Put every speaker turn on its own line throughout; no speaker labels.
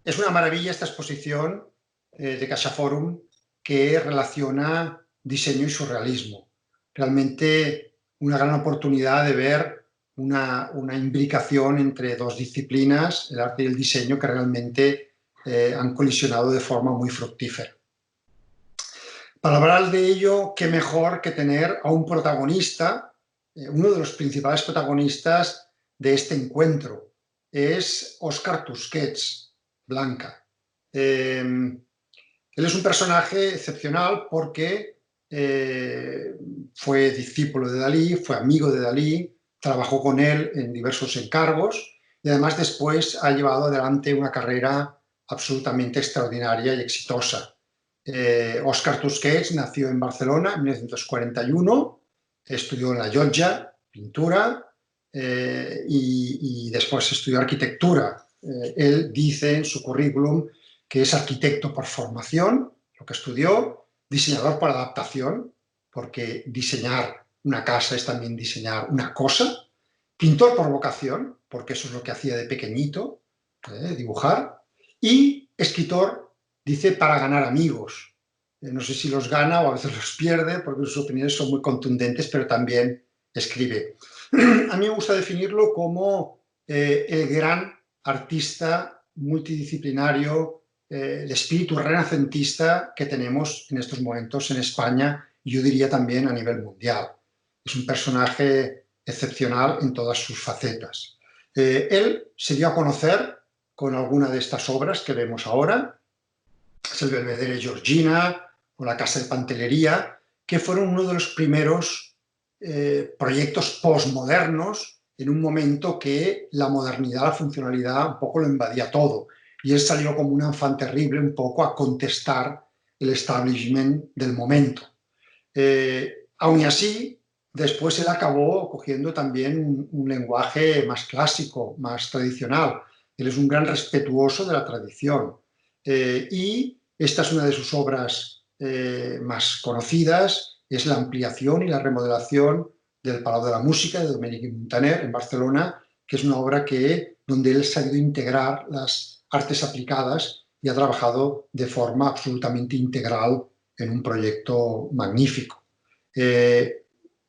Es una maravilla esta exposición de CaixaForum que relaciona diseño y surrealismo. Realmente una gran oportunidad de ver una imbricación entre dos disciplinas, el arte y el diseño, que realmente han colisionado de forma muy fructífera. Para hablar de ello, qué mejor que tener a un protagonista, uno de los principales protagonistas de este encuentro. Es Óscar Tusquets, Blanca. Él es un personaje excepcional porque fue discípulo de Dalí, fue amigo de Dalí, trabajó con él en diversos encargos y además después ha llevado adelante una carrera absolutamente extraordinaria y exitosa. Óscar Tusquets nació en Barcelona en 1941, estudió en la Llotja, pintura, y después estudió arquitectura. Él dice en su currículum que es arquitecto por formación, lo que estudió, diseñador por adaptación, porque diseñar una casa es también diseñar una cosa, pintor por vocación, porque eso es lo que hacía de pequeñito, dibujar, y escritor, dice, para ganar amigos. No sé si los gana o a veces los pierde, porque sus opiniones son muy contundentes, pero también escribe. A mí me gusta definirlo como el gran artista multidisciplinario, el espíritu renacentista que tenemos en estos momentos en España y yo diría también a nivel mundial. Es un personaje excepcional en todas sus facetas. Él se dio a conocer con alguna de estas obras que vemos ahora, es el Belvedere Georgina o la Casa de Pantelería, que fueron uno de los primeros proyectos postmodernos en un momento que la modernidad, la funcionalidad un poco lo invadía todo. Y él salió como un enfant terrible un poco a contestar el establishment del momento. Aún así, después él acabó cogiendo también un lenguaje más clásico, más tradicional. Él es un gran respetuoso de la tradición. Y esta es una de sus obras más conocidas, es la ampliación y la remodelación del Palau de la Música de Domènech i Montaner en Barcelona, que es una obra donde él ha sabido integrar las artes aplicadas y ha trabajado de forma absolutamente integral en un proyecto magnífico.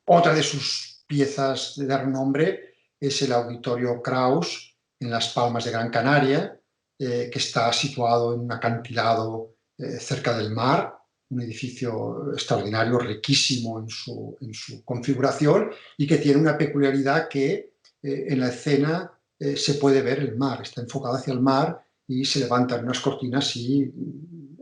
Otra de sus piezas de renombre es el Auditorio Kraus en Las Palmas de Gran Canaria, que está situado en un acantilado cerca del mar, un edificio extraordinario, riquísimo en su configuración y que tiene una peculiaridad que en la escena se puede ver el mar, está enfocado hacia el mar y se levantan unas cortinas y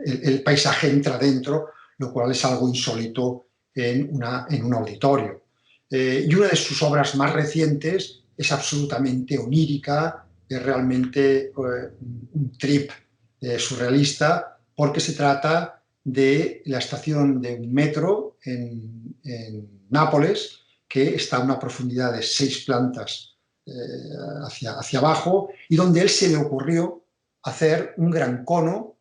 el paisaje entra dentro, lo cual es algo insólito en un auditorio. Y una de sus obras más recientes es absolutamente onírica, es realmente un trip surrealista, porque se trata de la estación de un metro en Nápoles, que está a una profundidad de 6 plantas hacia abajo, y donde él se le ocurrió hacer un gran cono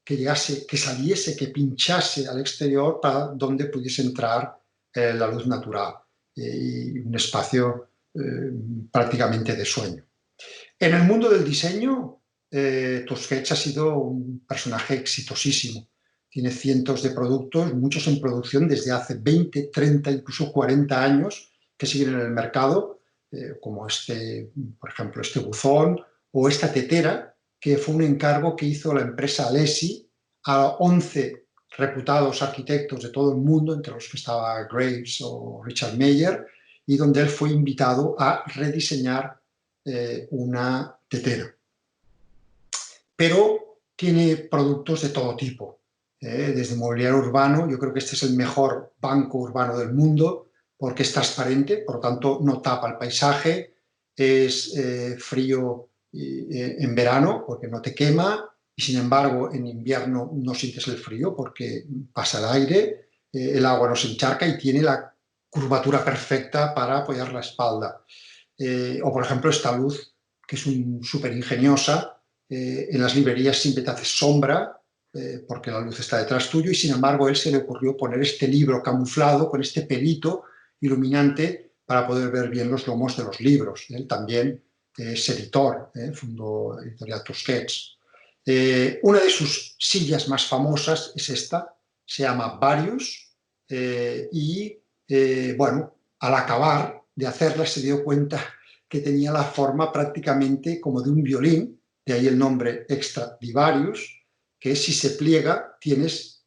que llegase, que saliese, que pinchase al exterior para donde pudiese entrar la luz natural y un espacio prácticamente de sueño. En el mundo del diseño, Tusquets ha sido un personaje exitosísimo. Tiene cientos de productos, muchos en producción desde hace 20, 30, incluso 40 años que siguen en el mercado, como por ejemplo, este buzón o esta tetera, que fue un encargo que hizo la empresa Alessi a 11 reputados arquitectos de todo el mundo, entre los que estaba Graves o Richard Meyer, y donde él fue invitado a rediseñar una tetera. Pero tiene productos de todo tipo, desde mobiliario urbano. Yo creo que este es el mejor banco urbano del mundo porque es transparente, por lo tanto no tapa el paisaje, es frío en verano porque no te quema y sin embargo en invierno no sientes el frío porque pasa el aire, el agua no se encharca y tiene la curvatura perfecta para apoyar la espalda. O por ejemplo esta luz que es súper ingeniosa, en las librerías siempre te hace sombra porque la luz está detrás tuyo y sin embargo a él se le ocurrió poner este libro camuflado con este pelito iluminante para poder ver bien los lomos de los libros. Él también es editor, fundó Editorial Tusquets. Una de sus sillas más famosas es esta, se llama Varius, bueno, al acabar de hacerla se dio cuenta que tenía la forma prácticamente como de un violín, de ahí el nombre Extradivarius, que si se pliega tienes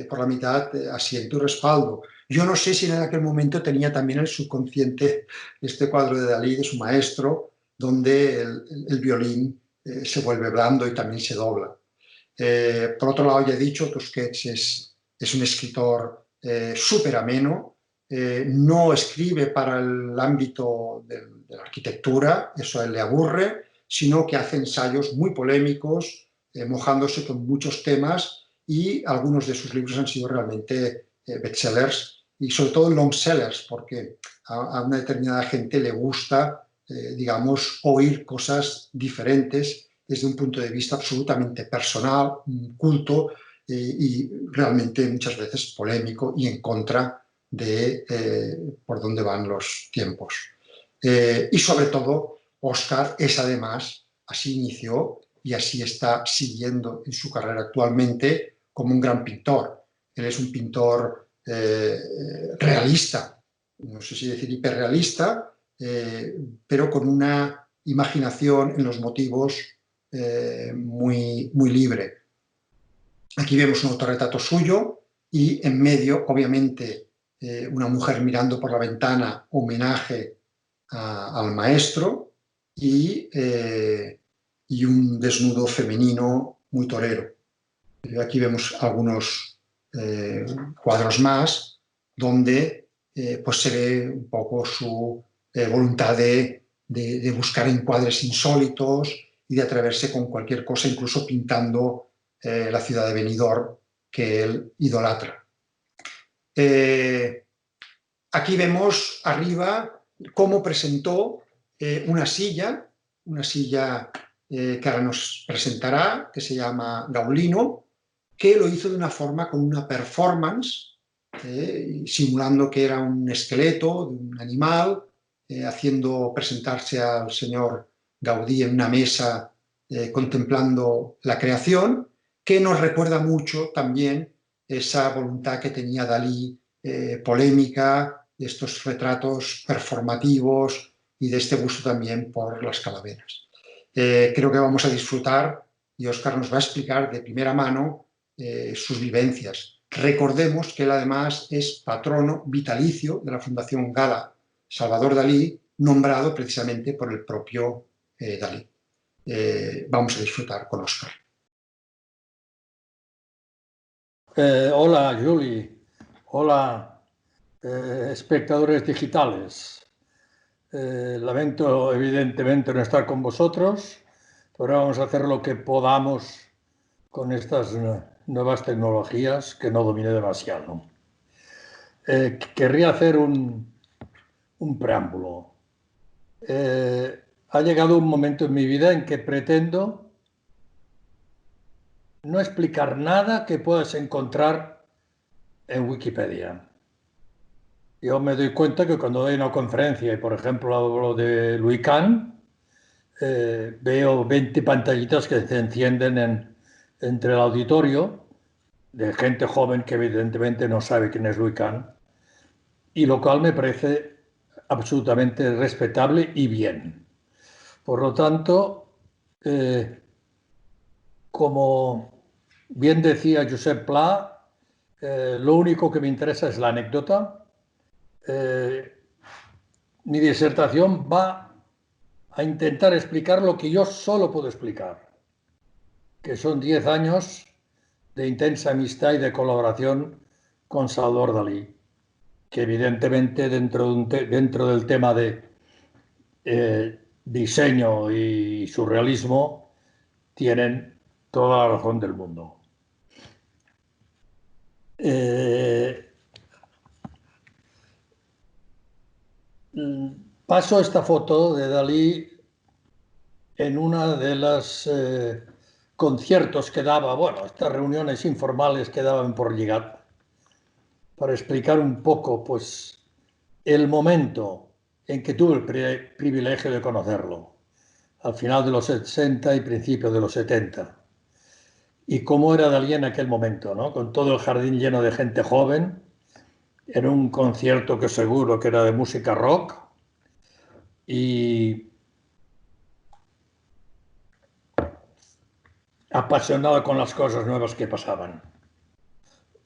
por la mitad asiento y respaldo. Yo no sé si en aquel momento tenía también el subconsciente este cuadro de Dalí, de su maestro, donde el violín se vuelve blando y también se dobla. Por otro lado, ya he dicho, Tusquets es un escritor súper ameno, no escribe para el ámbito de la arquitectura, eso a él le aburre, sino que hace ensayos muy polémicos, mojándose con muchos temas, y algunos de sus libros han sido realmente bestsellers y sobre todo long sellers, porque a una determinada gente le gusta, digamos, oír cosas diferentes desde un punto de vista absolutamente personal, culto y realmente muchas veces polémico y en contra de por dónde van los tiempos. Y sobre todo, Oscar es además, así inició y así está siguiendo en su carrera actualmente, como un gran pintor. Él es un pintor realista, no sé si decir hiperrealista, pero con una imaginación en los motivos muy libre. Aquí vemos un autorretrato suyo y en medio, obviamente, una mujer mirando por la ventana, homenaje al maestro, y un desnudo femenino muy torero. Aquí vemos algunos cuadros más donde pues se ve un poco su voluntad de buscar encuadres insólitos y de atreverse con cualquier cosa, incluso pintando la ciudad de Benidorm, que él idolatra. Aquí vemos arriba cómo presentó una silla que ahora nos presentará, que se llama Gaulino, que lo hizo de una forma con una performance, simulando que era un esqueleto de un animal, haciendo presentarse al señor Gaudí en una mesa contemplando la creación, que nos recuerda mucho también esa voluntad que tenía Dalí, polémica, de estos retratos performativos y de este gusto también por las calaveras. Creo que vamos a disfrutar y Óscar nos va a explicar de primera mano sus vivencias. Recordemos que él además es patrono vitalicio de la Fundación Gala Salvador Dalí, nombrado precisamente por el propio Dalí. Vamos a disfrutar con Óscar.
Hola, Julie. Hola, espectadores digitales. Lamento, evidentemente, no estar con vosotros, pero vamos a hacer lo que podamos con estas nuevas tecnologías que no domine demasiado. Querría hacer un preámbulo. Ha llegado un momento en mi vida en que pretendo no explicar nada que puedas encontrar en Wikipedia. Yo me doy cuenta que cuando doy una conferencia y, por ejemplo, hablo de Louis Kahn, veo 20 pantallitas que se encienden entre el auditorio de gente joven que evidentemente no sabe quién es Louis Kahn, y lo cual me parece absolutamente respetable y bien. Por lo tanto, como bien decía Josep Pla, lo único que me interesa es la anécdota. Mi disertación va a intentar explicar lo que yo solo puedo explicar, que son 10 años de intensa amistad y de colaboración con Salvador Dalí, que evidentemente dentro del tema de diseño y surrealismo tienen toda la razón del mundo. Paso esta foto de Dalí en una de las conciertos que daba, bueno, estas reuniones informales que daban por Lligat, para explicar un poco, pues, el momento en que tuve el privilegio de conocerlo. al final de los 60 y principios de los 70. Y cómo era Dalí en aquel momento, ¿no? Con todo el jardín lleno de gente joven, en un concierto que seguro que era de música rock, y apasionado con las cosas nuevas que pasaban.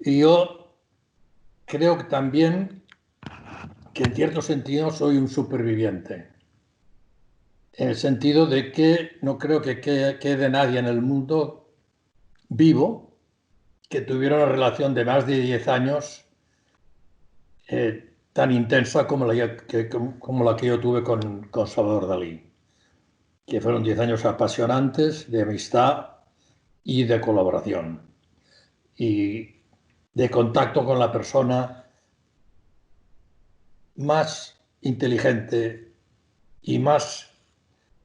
Y yo creo que también que en cierto sentido soy un superviviente, en el sentido de que no creo que quede nadie en el mundo vivo que tuviera una relación de más de 10 años tan intensa como la que yo tuve con Salvador Dalí, que fueron 10 años apasionantes de amistad y de colaboración y de contacto con la persona más inteligente y más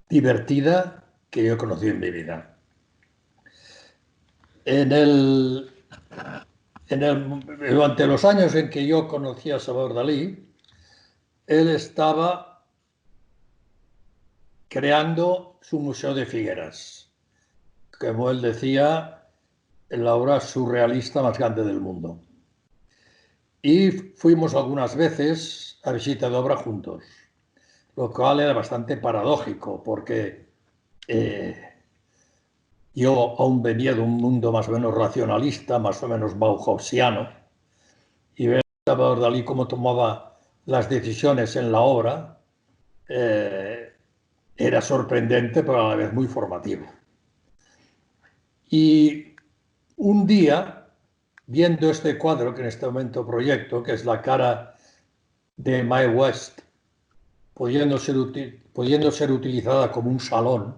divertida que yo he conocido en mi vida. Durante los años en que yo conocí a Salvador Dalí, él estaba creando su Museo de Figueras, como él decía, la obra surrealista más grande del mundo. Y fuimos algunas veces a visita de obra juntos, lo cual era bastante paradójico, porque yo aún venía de un mundo más o menos racionalista, más o menos bauhausiano, y ver a Salvador Dalí cómo tomaba las decisiones en la obra era sorprendente, pero a la vez muy formativo. Y un día, viendo este cuadro que en este momento proyecto, que es la cara de Mae West, pudiendo ser utilizada como un salón,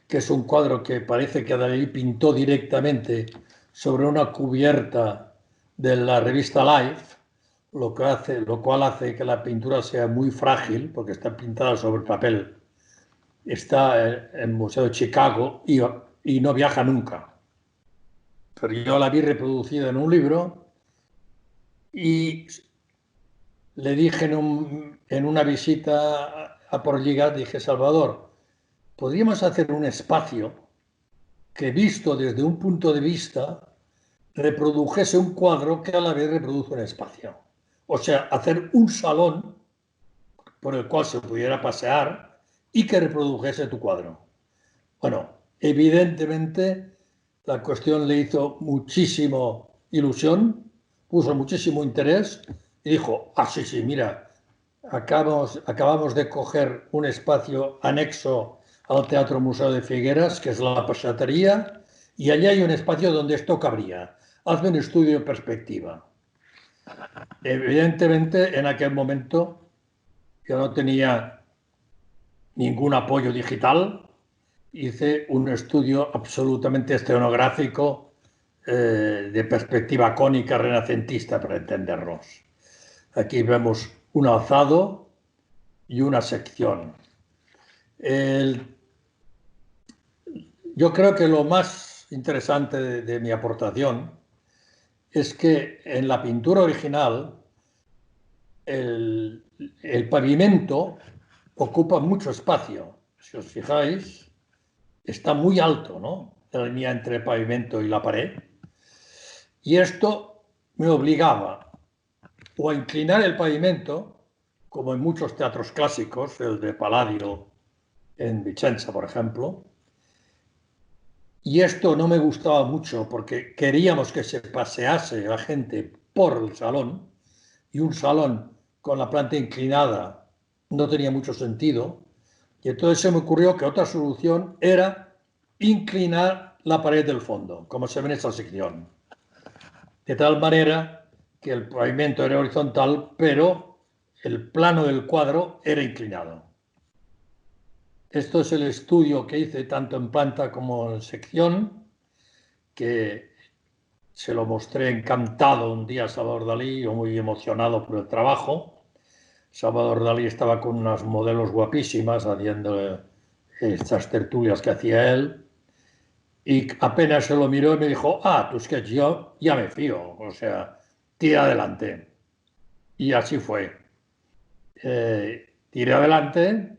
que es un cuadro que parece que Dalí pintó directamente sobre una cubierta de la revista Life, lo cual hace que la pintura sea muy frágil, porque está pintada sobre papel. Está en el Museo de Chicago y no viaja nunca. Pero yo la vi reproducida en un libro y le dije en una visita a Porligat, dije, Salvador, podríamos hacer un espacio que visto desde un punto de vista reprodujese un cuadro que a la vez reproduce un espacio. O sea, hacer un salón por el cual se pudiera pasear y que reprodujese tu cuadro. Bueno, evidentemente la cuestión le hizo muchísimo ilusión, puso muchísimo interés y dijo, sí, sí, mira, acabamos de coger un espacio anexo al Teatro Museo de Figueras, que es la Pasatería, y allí hay un espacio donde esto cabría. Hazme un estudio de perspectiva. Evidentemente, en aquel momento yo no tenía ningún apoyo digital, hice un estudio absolutamente escenográfico de perspectiva cónica renacentista para entendernos. Aquí vemos un alzado y una sección. Yo creo que lo más interesante de mi aportación es que en la pintura original el pavimento ocupa mucho espacio. Si os fijáis, está muy alto, ¿no? La línea entre el pavimento y la pared. Y esto me obligaba o a inclinar el pavimento, como en muchos teatros clásicos, el de Palladio en Vicenza, por ejemplo. Y esto no me gustaba mucho porque queríamos que se pasease la gente por el salón, y un salón con la planta inclinada no tenía mucho sentido. Y entonces se me ocurrió que otra solución era inclinar la pared del fondo, como se ve en esta sección. De tal manera que el pavimento era horizontal, pero el plano del cuadro era inclinado. Esto es el estudio que hice tanto en planta como en sección, que se lo mostré encantado un día a Salvador Dalí, yo muy emocionado por el trabajo. Salvador Dalí estaba con unas modelos guapísimas haciendo estas tertulias que hacía él, y apenas se lo miró y me dijo, tu sketch, yo ya me fío, o sea, tira adelante. Y así fue. Tiré adelante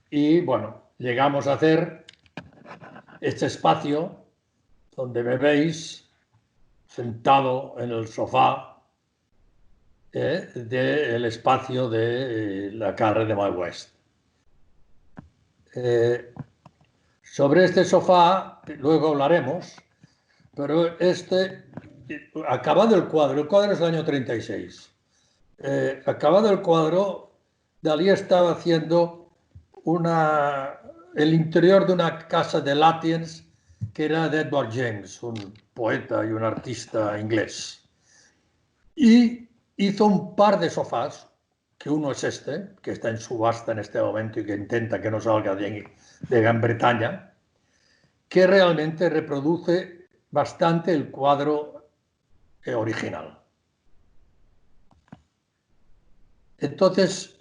Y bueno, llegamos a hacer este espacio donde me veis sentado en el sofá del espacio de la Carre de Mai West. Sobre este sofá luego hablaremos, pero acabado el cuadro es del año 36. Acabado el cuadro, Dalí estaba haciendo el interior de una casa de Latiens que era de Edward James, un poeta y un artista inglés. Y hizo un par de sofás, que uno es este, que está en subasta en este momento y que intenta que no salga de Gran Bretaña, que realmente reproduce bastante el cuadro original. Entonces,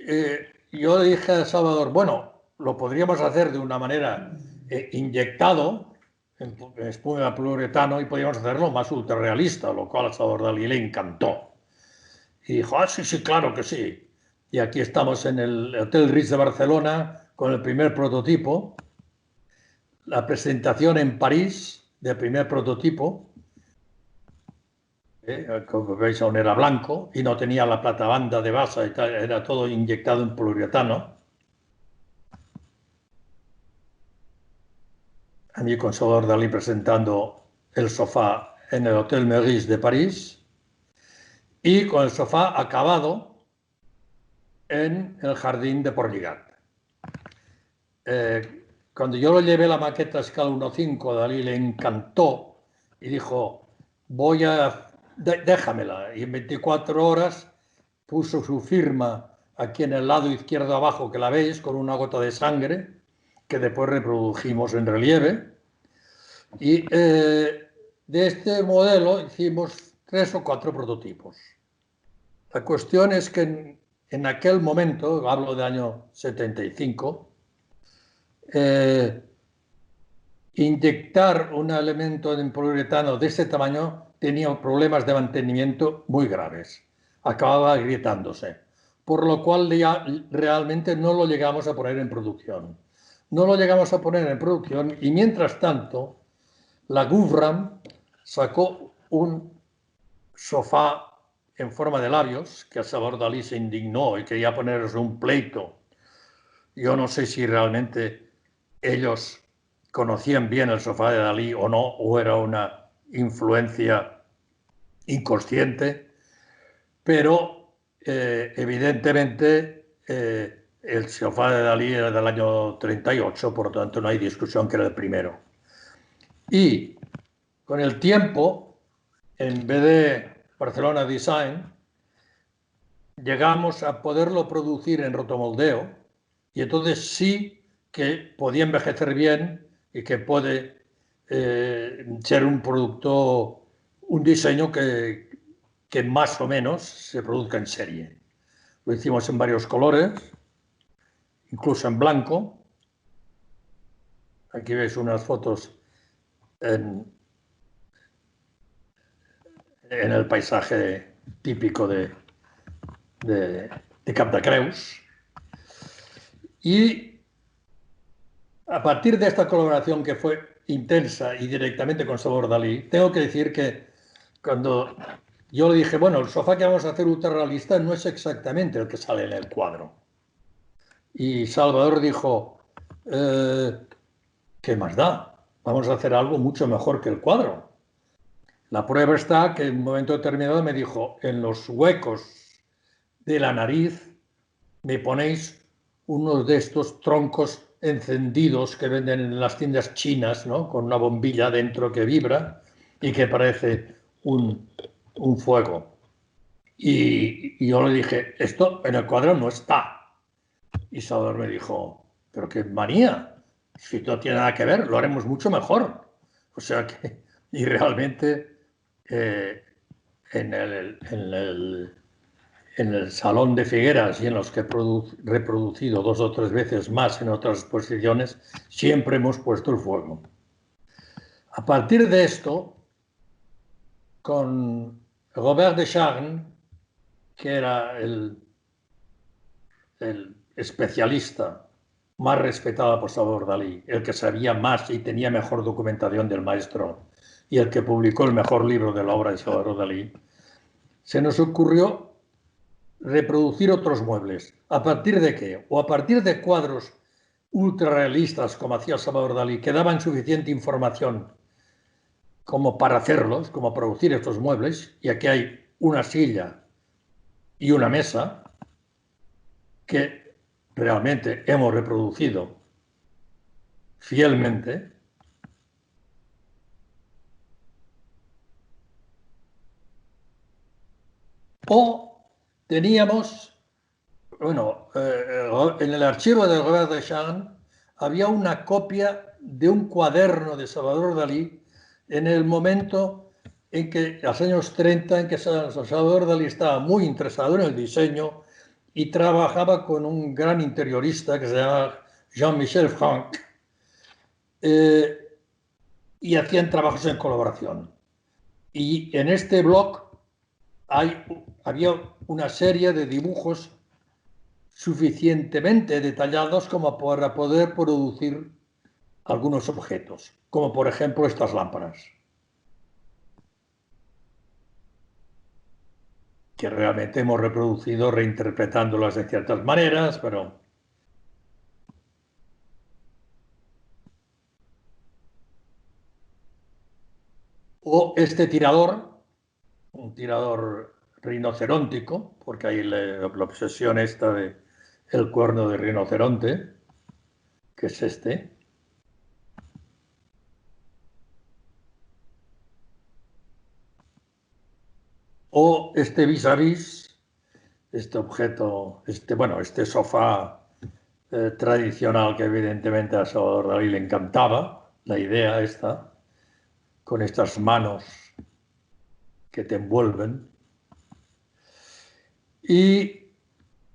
yo le dije a Salvador, bueno, lo podríamos hacer de una manera inyectado en espuma poliuretano y podríamos hacerlo más ultrarrealista, lo cual a Salvador Dalí le encantó. Y dijo, sí, sí, claro que sí. Y aquí estamos en el Hotel Ritz de Barcelona con el primer prototipo, la presentación en París del primer prototipo, como veis aún era blanco y no tenía la platabanda de base, y tal, era todo inyectado en poliuretano. A mí con Salvador Dalí presentando el sofá en el Hotel Meurice de París y con el sofá acabado en el jardín de Portligat. Cuando yo lo llevé la maqueta a escala 1.5, Dalí le encantó y dijo, déjamela. Y en 24 horas puso su firma aquí en el lado izquierdo abajo, que la veis, con una gota de sangre, que después reprodujimos en relieve. Y de este modelo hicimos 3 o 4 prototipos. La cuestión es que en aquel momento, hablo del año 75, inyectar un elemento en poliuretano de este tamaño tenía problemas de mantenimiento muy graves. Acababa agrietándose, por lo cual ya realmente no lo llegamos a poner en producción. No lo llegamos a poner en producción y mientras tanto la Gouvram sacó un sofá en forma de labios que a Salvador Dalí se indignó y quería ponerles un pleito. Yo no sé si realmente ellos conocían bien el sofá de Dalí o no, o era una influencia inconsciente, pero evidentemente el sofá de Dalí era del año 38, por lo tanto no hay discusión que era el primero. Y con el tiempo, en vez de Barcelona Design, llegamos a poderlo producir en rotomoldeo y entonces sí que podía envejecer bien y que puede ser un producto, un diseño que más o menos se produzca en serie. Lo hicimos en varios colores, incluso en blanco. Aquí veis unas fotos en el paisaje típico de Cap de Creus. Y a partir de esta colaboración que fue intensa y directamente con Salvador Dalí, tengo que decir que cuando yo le dije, bueno, el sofá que vamos a hacer ultrarrealista no es exactamente el que sale en el cuadro. Y Salvador dijo, ¿qué más da? Vamos a hacer algo mucho mejor que el cuadro. La prueba está que en un momento determinado me dijo, en los huecos de la nariz me ponéis uno de estos troncos encendidos que venden en las tiendas chinas, ¿no? Con una bombilla dentro que vibra y que parece un fuego. Y yo le dije, esto en el cuadro no está. Y Salvador me dijo, pero qué manía, si no tiene nada que ver, lo haremos mucho mejor. O sea que, y realmente en el Salón de Figueras y en los que he reproducido 2 o 3 veces más en otras exposiciones, siempre hemos puesto el fuego. A partir de esto, con Robert Descharnes, que era el especialista más respetada por Salvador Dalí, el que sabía más y tenía mejor documentación del maestro y el que publicó el mejor libro de la obra de Salvador Dalí, se nos ocurrió reproducir otros muebles. ¿A partir de qué? O a partir de cuadros ultrarrealistas, como hacía Salvador Dalí, que daban suficiente información como para hacerlos, como producir estos muebles, y aquí hay una silla y una mesa que realmente hemos reproducido fielmente. O teníamos, bueno, en el archivo del Robert Deschamps había una copia de un cuaderno de Salvador Dalí en el momento en que, a los años 30, en que Salvador Dalí estaba muy interesado en el diseño y trabajaba con un gran interiorista que se llama Jean-Michel Franck, y hacían trabajos en colaboración. Y en este blog había una serie de dibujos suficientemente detallados como para poder producir algunos objetos, como por ejemplo estas lámparas, que realmente hemos reproducido reinterpretándolas de ciertas maneras, pero... O este tirador, un tirador rinoceróntico, porque hay la obsesión esta de el cuerno de rinoceronte, que es este. O este vis-a-vis, este objeto, este sofá tradicional que evidentemente a Salvador Dalí le encantaba, la idea esta, con estas manos que te envuelven. Y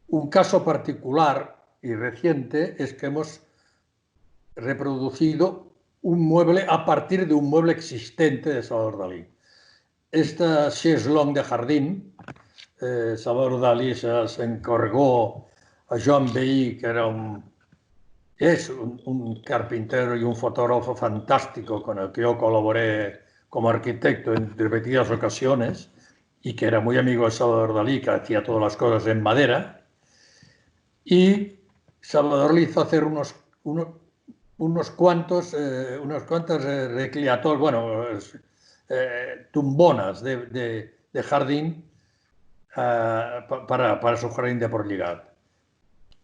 un caso particular y reciente es que hemos reproducido un mueble a partir de un mueble existente de Salvador Dalí. Esta chaise longue de jardín, Salvador Dalí se encargó a Joan Behí, que era es un carpintero y un fotógrafo fantástico con el que yo colaboré como arquitecto en repetidas ocasiones y que era muy amigo de Salvador Dalí, que hacía todas las cosas en madera. Y Salvador le hizo hacer unas cuantas tumbonas de jardín para su jardín de Portllgat.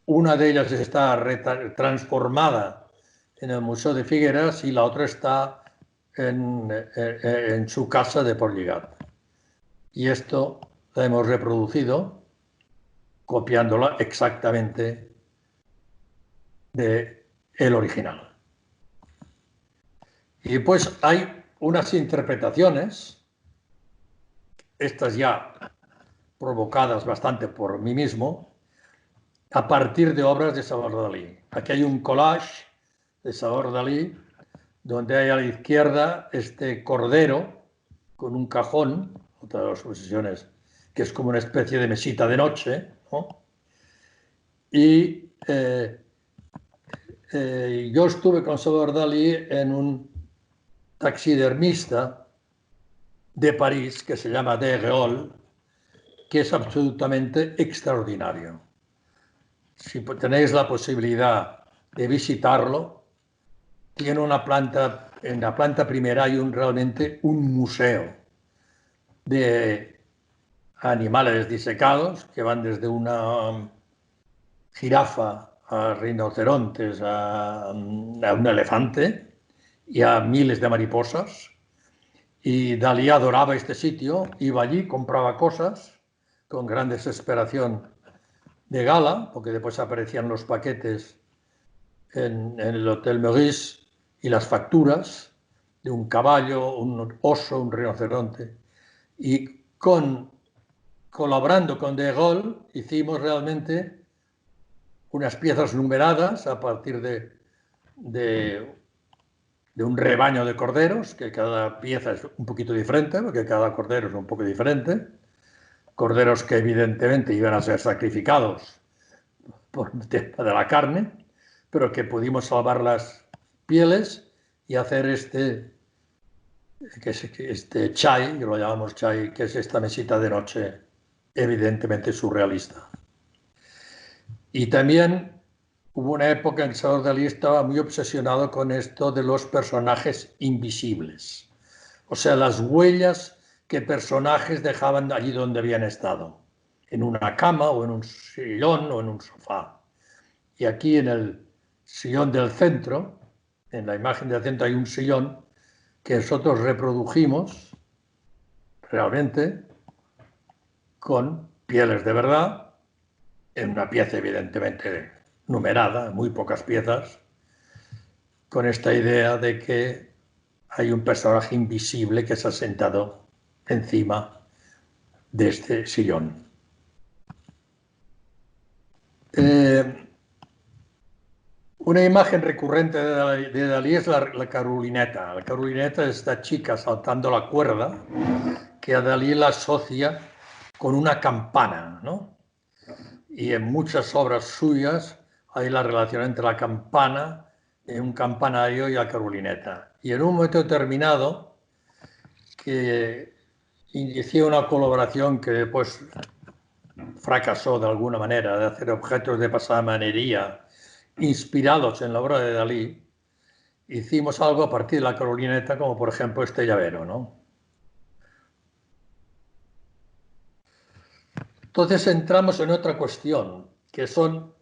Una de ellas está transformada en el Museo de Figueras y la otra está en su casa de Portllgat. Y esto la hemos reproducido copiándola exactamente del original. Y pues hay unas interpretaciones, estas ya provocadas bastante por mí mismo, a partir de obras de Salvador Dalí. Aquí hay un collage de Salvador Dalí, donde hay a la izquierda este cordero con un cajón, otra de las posiciones, que es como una especie de mesita de noche, ¿no? Y yo estuve con Salvador Dalí en un taxidermista de París que se llama Degeol, que es absolutamente extraordinario. Si tenéis la posibilidad de visitarlo, tiene una planta, en la planta primera hay realmente un museo de animales disecados que van desde una jirafa a rinocerontes a un elefante y a miles de mariposas. Y Dalí adoraba este sitio, iba allí, compraba cosas con gran desesperación de gala, porque después aparecían los paquetes en el Hotel Meurice y las facturas de un caballo, un oso, un rinoceronte. Y colaborando con De Gaulle hicimos realmente unas piezas numeradas a partir de un rebaño de corderos, que cada pieza es un poquito diferente, porque cada cordero es un poco diferente. Corderos que evidentemente iban a ser sacrificados por el tema de la carne, pero que pudimos salvar las pieles y hacer este chai, que lo llamamos chai, que es esta mesita de noche evidentemente surrealista. Y también hubo una época en que Salvador Dalí estaba muy obsesionado con esto de los personajes invisibles, o sea, las huellas que personajes dejaban allí donde habían estado, en una cama o en un sillón o en un sofá. Y aquí en el sillón del centro, en la imagen del centro hay un sillón que nosotros reprodujimos realmente con pieles de verdad, en una pieza evidentemente numerada, muy pocas piezas, con esta idea de que hay un personaje invisible que se ha sentado encima de este sillón. Una imagen recurrente de Dalí es la Carolineta. La Carolineta es esta chica saltando la cuerda que a Dalí la asocia con una campana, ¿no? Y en muchas obras suyas hay la relación entre la campana, un campanario y la Carolineta. Y en un momento determinado, que inicié una colaboración que después fracasó de alguna manera, de hacer objetos de pasamanería inspirados en la obra de Dalí, hicimos algo a partir de la Carolineta, como por ejemplo este llavero, ¿no? Entonces entramos en otra cuestión, que son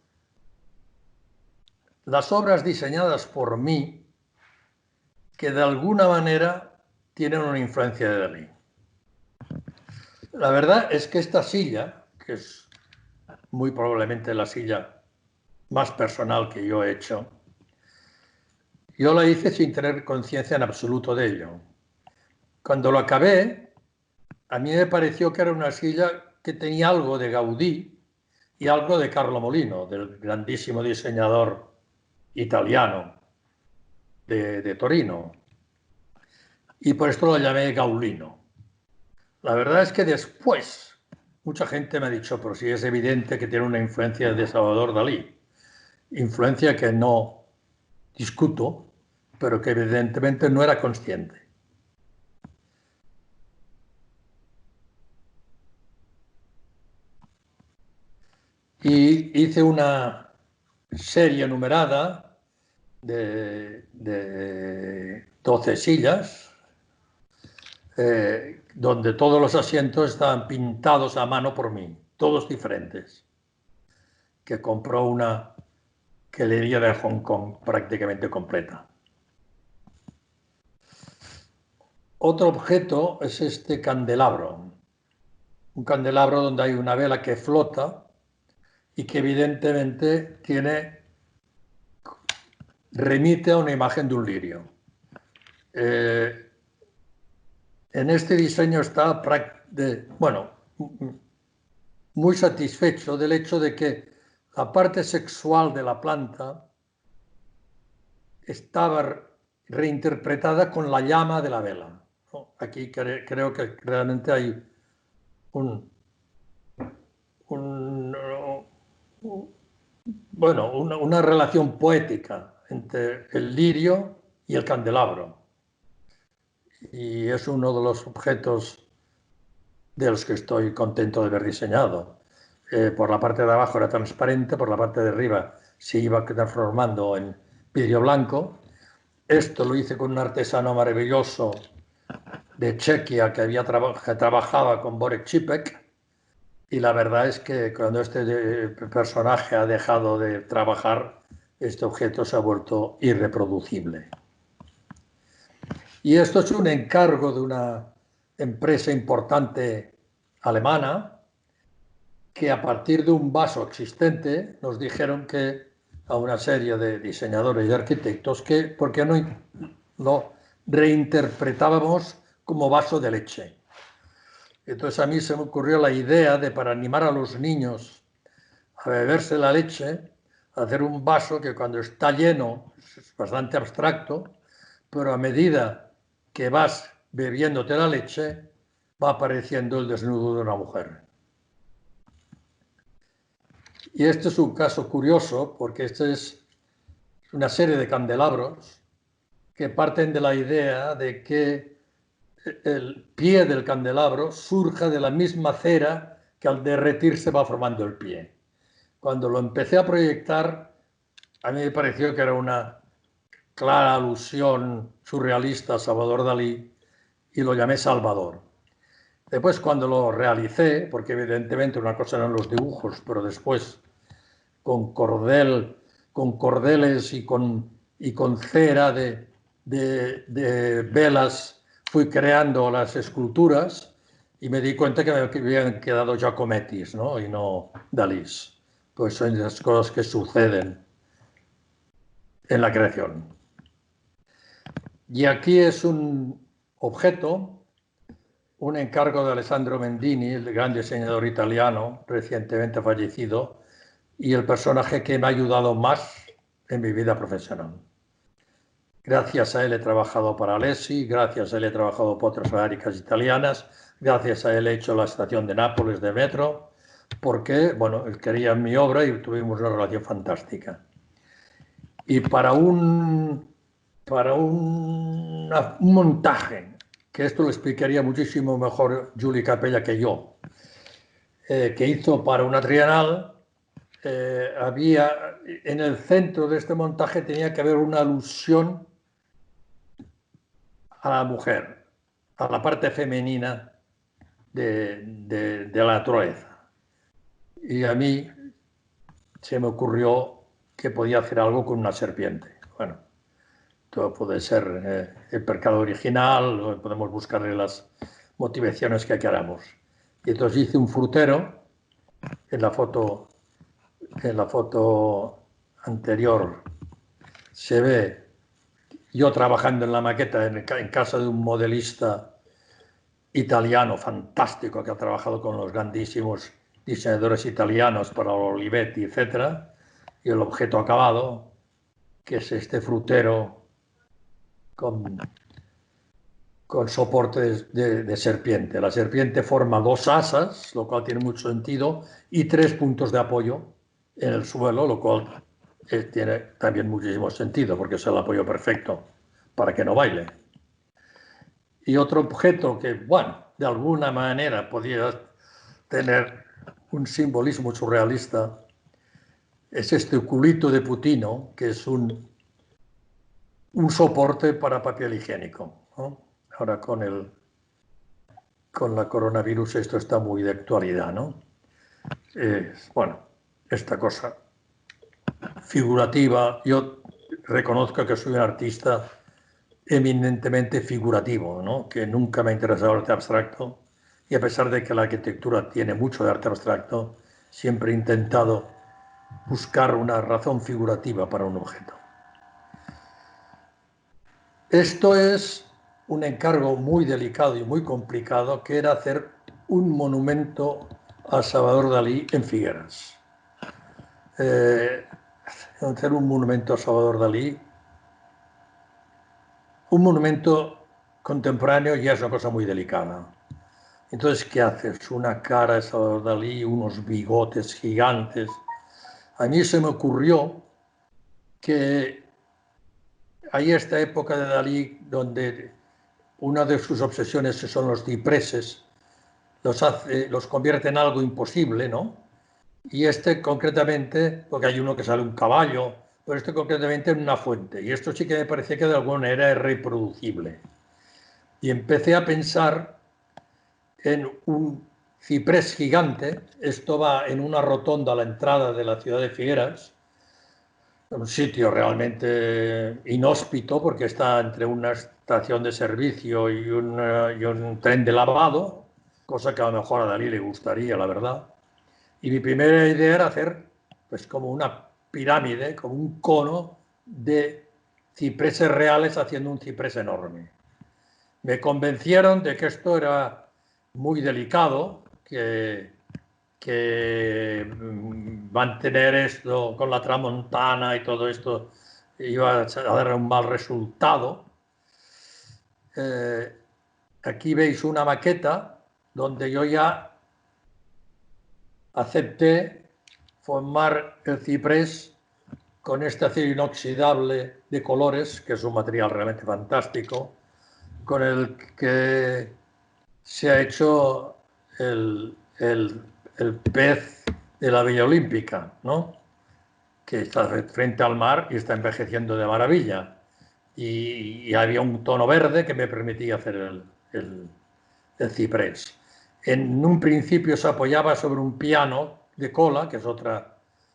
las obras diseñadas por mí, que de alguna manera tienen una influencia de Dalí. La verdad es que esta silla, que es muy probablemente la silla más personal que yo he hecho, yo la hice sin tener conciencia en absoluto de ello. Cuando lo acabé, a mí me pareció que era una silla que tenía algo de Gaudí y algo de Carlo Molino, del grandísimo diseñador italiano de Torino. Y por esto lo llamé Gaulino. La verdad es que después mucha gente me ha dicho, pero sí es evidente que tiene una influencia de Salvador Dalí. Influencia que no discuto, pero que evidentemente no era consciente. Y hice una serie numerada de 12 sillas, donde todos los asientos estaban pintados a mano por mí, todos diferentes, que compró una galería de Hong Kong prácticamente completa. Otro objeto es este candelabro, un candelabro donde hay una vela que flota y que evidentemente remite a una imagen de un lirio. En este diseño está, muy satisfecho del hecho de que la parte sexual de la planta estaba reinterpretada con la llama de la vela. Aquí creo que realmente hay una relación poética entre el lirio y el candelabro. Y es uno de los objetos de los que estoy contento de haber diseñado. Por la parte de abajo era transparente, por la parte de arriba se iba transformando en vidrio blanco. Esto lo hice con un artesano maravilloso de Chequia que trabajaba con Borek Čipek, y la verdad es que cuando este personaje ha dejado de trabajar, este objeto se ha vuelto irreproducible. Y esto es un encargo de una empresa importante alemana, que a partir de un vaso existente nos dijeron que a una serie de diseñadores y arquitectos que por qué no lo reinterpretábamos como vaso de leche. Entonces a mí se me ocurrió la idea de, para animar a los niños a beberse la leche, hacer un vaso que cuando está lleno es bastante abstracto, pero a medida que vas bebiéndote la leche va apareciendo el desnudo de una mujer. Y este es un caso curioso porque este es una serie de candelabros que parten de la idea de que el pie del candelabro surja de la misma cera que al derretirse va formando el pie. Cuando lo empecé a proyectar, a mí me pareció que era una clara alusión surrealista a Salvador Dalí y lo llamé Salvador. Después, cuando lo realicé, porque evidentemente una cosa eran los dibujos, pero después con cordeles y con cera de velas fui creando las esculturas y me di cuenta que me habían quedado Giacomettis, ¿no? Y no Dalís. Pues son las cosas que suceden en la creación. Y aquí es un objeto, un encargo de Alessandro Mendini, el gran diseñador italiano, recientemente fallecido, y el personaje que me ha ayudado más en mi vida profesional. Gracias a él he trabajado para Alessi, gracias a él he trabajado para otras fábricas italianas, gracias a él he hecho la estación de Nápoles de metro, porque, bueno, él quería mi obra y tuvimos una relación fantástica. Y para un montaje, que esto lo explicaría muchísimo mejor Juli Capella que yo, que hizo para una trienal, había en el centro de este montaje tenía que haber una alusión a la mujer, a la parte femenina de la naturaleza. Y a mí se me ocurrió que podía hacer algo con una serpiente. Bueno, todo puede ser el percado original, o podemos buscarle las motivaciones que queramos. Y entonces hice un frutero en la foto anterior. Se ve yo trabajando en la maqueta en casa de un modelista italiano fantástico que ha trabajado con los grandísimos diseñadores italianos para Olivetti, etc. Y el objeto acabado, que es este frutero con soporte de serpiente. La serpiente forma dos asas, lo cual tiene mucho sentido, y tres puntos de apoyo en el suelo, lo cual tiene también muchísimo sentido, porque es el apoyo perfecto para que no baile. Y otro objeto que, bueno, de alguna manera podía tener un simbolismo surrealista es este culito de Putino, que es un soporte para papel higiénico, ¿no? Ahora con la coronavirus esto está muy de actualidad, ¿no? Bueno, esta cosa figurativa, yo reconozco que soy un artista eminentemente figurativo, ¿no? Que nunca me ha interesado el arte abstracto, y a pesar de que la arquitectura tiene mucho de arte abstracto, siempre he intentado buscar una razón figurativa para un objeto. Esto es un encargo muy delicado y muy complicado, que era hacer un monumento a Salvador Dalí en Figueras. Hacer un monumento a Salvador Dalí, un monumento contemporáneo, ya es una cosa muy delicada. Entonces, ¿qué haces? Una cara de Salvador Dalí, unos bigotes gigantes. A mí se me ocurrió que hay esta época de Dalí donde una de sus obsesiones son los cipreses, los convierte en algo imposible, ¿no? Y este concretamente, porque hay uno que sale un caballo, pero este concretamente en una fuente. Y esto sí que me parecía que de alguna manera es reproducible. Y empecé a pensar en un ciprés gigante. Esto va en una rotonda a la entrada de la ciudad de Figueras, un sitio realmente inhóspito porque está entre una estación de servicio y un tren de lavado, cosa que a lo mejor a Dalí le gustaría, la verdad. Y mi primera idea era hacer pues como una pirámide, como un cono de cipreses reales haciendo un ciprés enorme. Me convencieron de que esto era muy delicado, que mantener esto con la tramontana y todo esto iba a dar un mal resultado. Aquí veis una maqueta donde yo ya acepté formar el ciprés con este acero inoxidable de colores, que es un material realmente fantástico, con el que se ha hecho el pez de la Villa Olímpica, ¿no? Que está frente al mar y está envejeciendo de maravilla. Y había un tono verde que me permitía hacer el ciprés. En un principio se apoyaba sobre un piano de cola, que es otra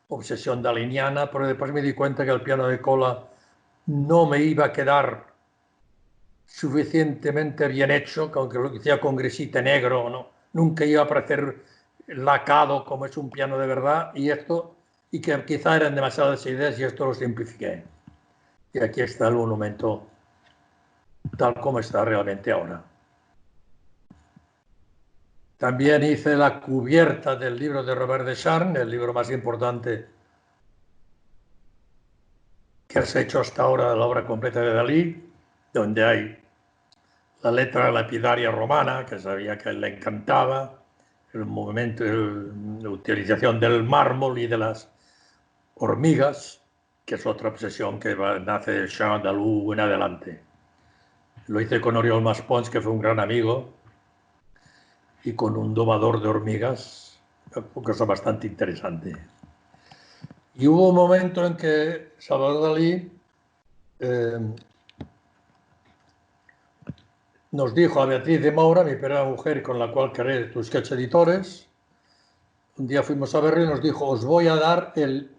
obsesión daliniana, pero después me di cuenta que el piano de cola no me iba a quedar suficientemente bien hecho, aunque lo hacía con grisite negro, ¿no? Nunca iba a parecer lacado como es un piano de verdad, y que quizá eran demasiadas ideas y esto lo simplifiqué. Y aquí está el monumento tal como está realmente ahora. También hice la cubierta del libro de Robert Descharnes, el libro más importante que se ha hecho hasta ahora de la obra completa de Dalí, donde hay la letra lapidaria romana, que sabía que le encantaba, el movimiento, la utilización del mármol y de las hormigas, que es otra obsesión que nace de Jean Dalou en adelante. Lo hice con Oriol Maspons, que fue un gran amigo, y con un domador de hormigas, una cosa bastante interesante. Y hubo un momento en que Salvador Dalí nos dijo a Beatriz de Moura, mi primera mujer con la cual creé Tusquets Editores, un día fuimos a verlo y nos dijo: os voy a dar el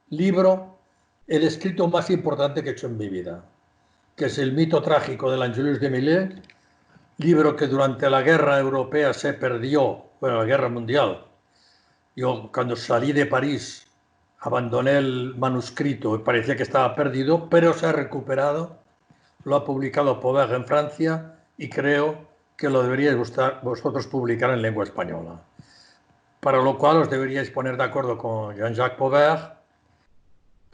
libro, el escrito más importante que he hecho en mi vida, que es El mito trágico del Angelus de Millet, libro que durante la guerra europea se perdió, bueno, la guerra mundial. Yo cuando salí de París abandoné el manuscrito y parecía que estaba perdido, pero se ha recuperado, lo ha publicado Pauvert en Francia y creo que lo deberíais vosotros publicar en lengua española. Para lo cual os deberíais poner de acuerdo con Jean-Jacques Pauvert,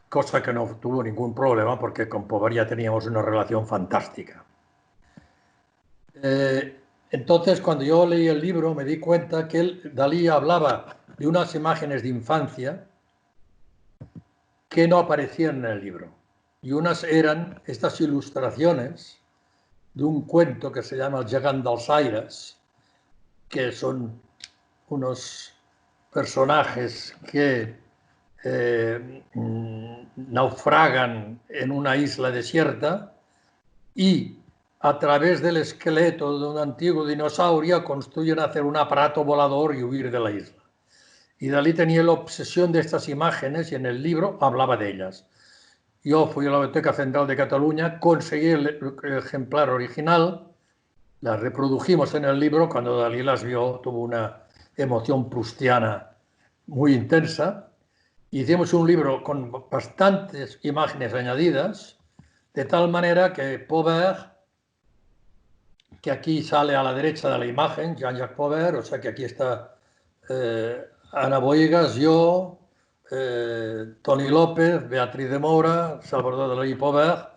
cosa que no tuvo ningún problema porque con Pauvert ya teníamos una relación fantástica. Entonces, cuando yo leí el libro, me di cuenta que Dalí hablaba de unas imágenes de infancia que no aparecían en el libro. Y unas eran estas ilustraciones de un cuento que se llama El gegant dels aires, que son unos personajes que naufragan en una isla desierta y a través del esqueleto de un antiguo dinosaurio construyen hacer un aparato volador y huir de la isla. Y Dalí tenía la obsesión de estas imágenes y en el libro hablaba de ellas. Yo fui a la Biblioteca Central de Cataluña, conseguí el ejemplar original, las reprodujimos en el libro. Cuando Dalí las vio tuvo una emoción proustiana muy intensa. Hicimos un libro con bastantes imágenes añadidas, de tal manera que Pauvert, que aquí sale a la derecha de la imagen, Jean-Jacques Pauvert, o sea que aquí está Ana Bohigas, yo, Toni López, Beatriz de Moura, Salvador Dalí Pauvert.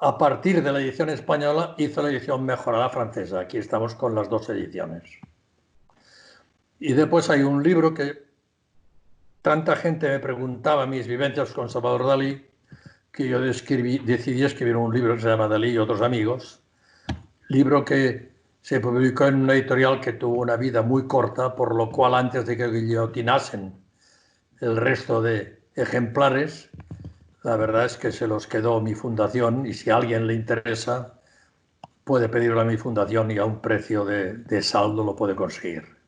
A partir de la edición española hizo la edición mejorada francesa. Aquí estamos con las dos ediciones. Y después hay un libro que tanta gente me preguntaba mis vivencias con Salvador Dalí, que yo decidí escribir un libro que se llama Dalí y otros amigos, libro que se publicó en una editorial que tuvo una vida muy corta, por lo cual antes de que guillotinasen el resto de ejemplares, la verdad es que se los quedó mi fundación, y si a alguien le interesa puede pedirlo a mi fundación y a un precio de saldo lo puede conseguir.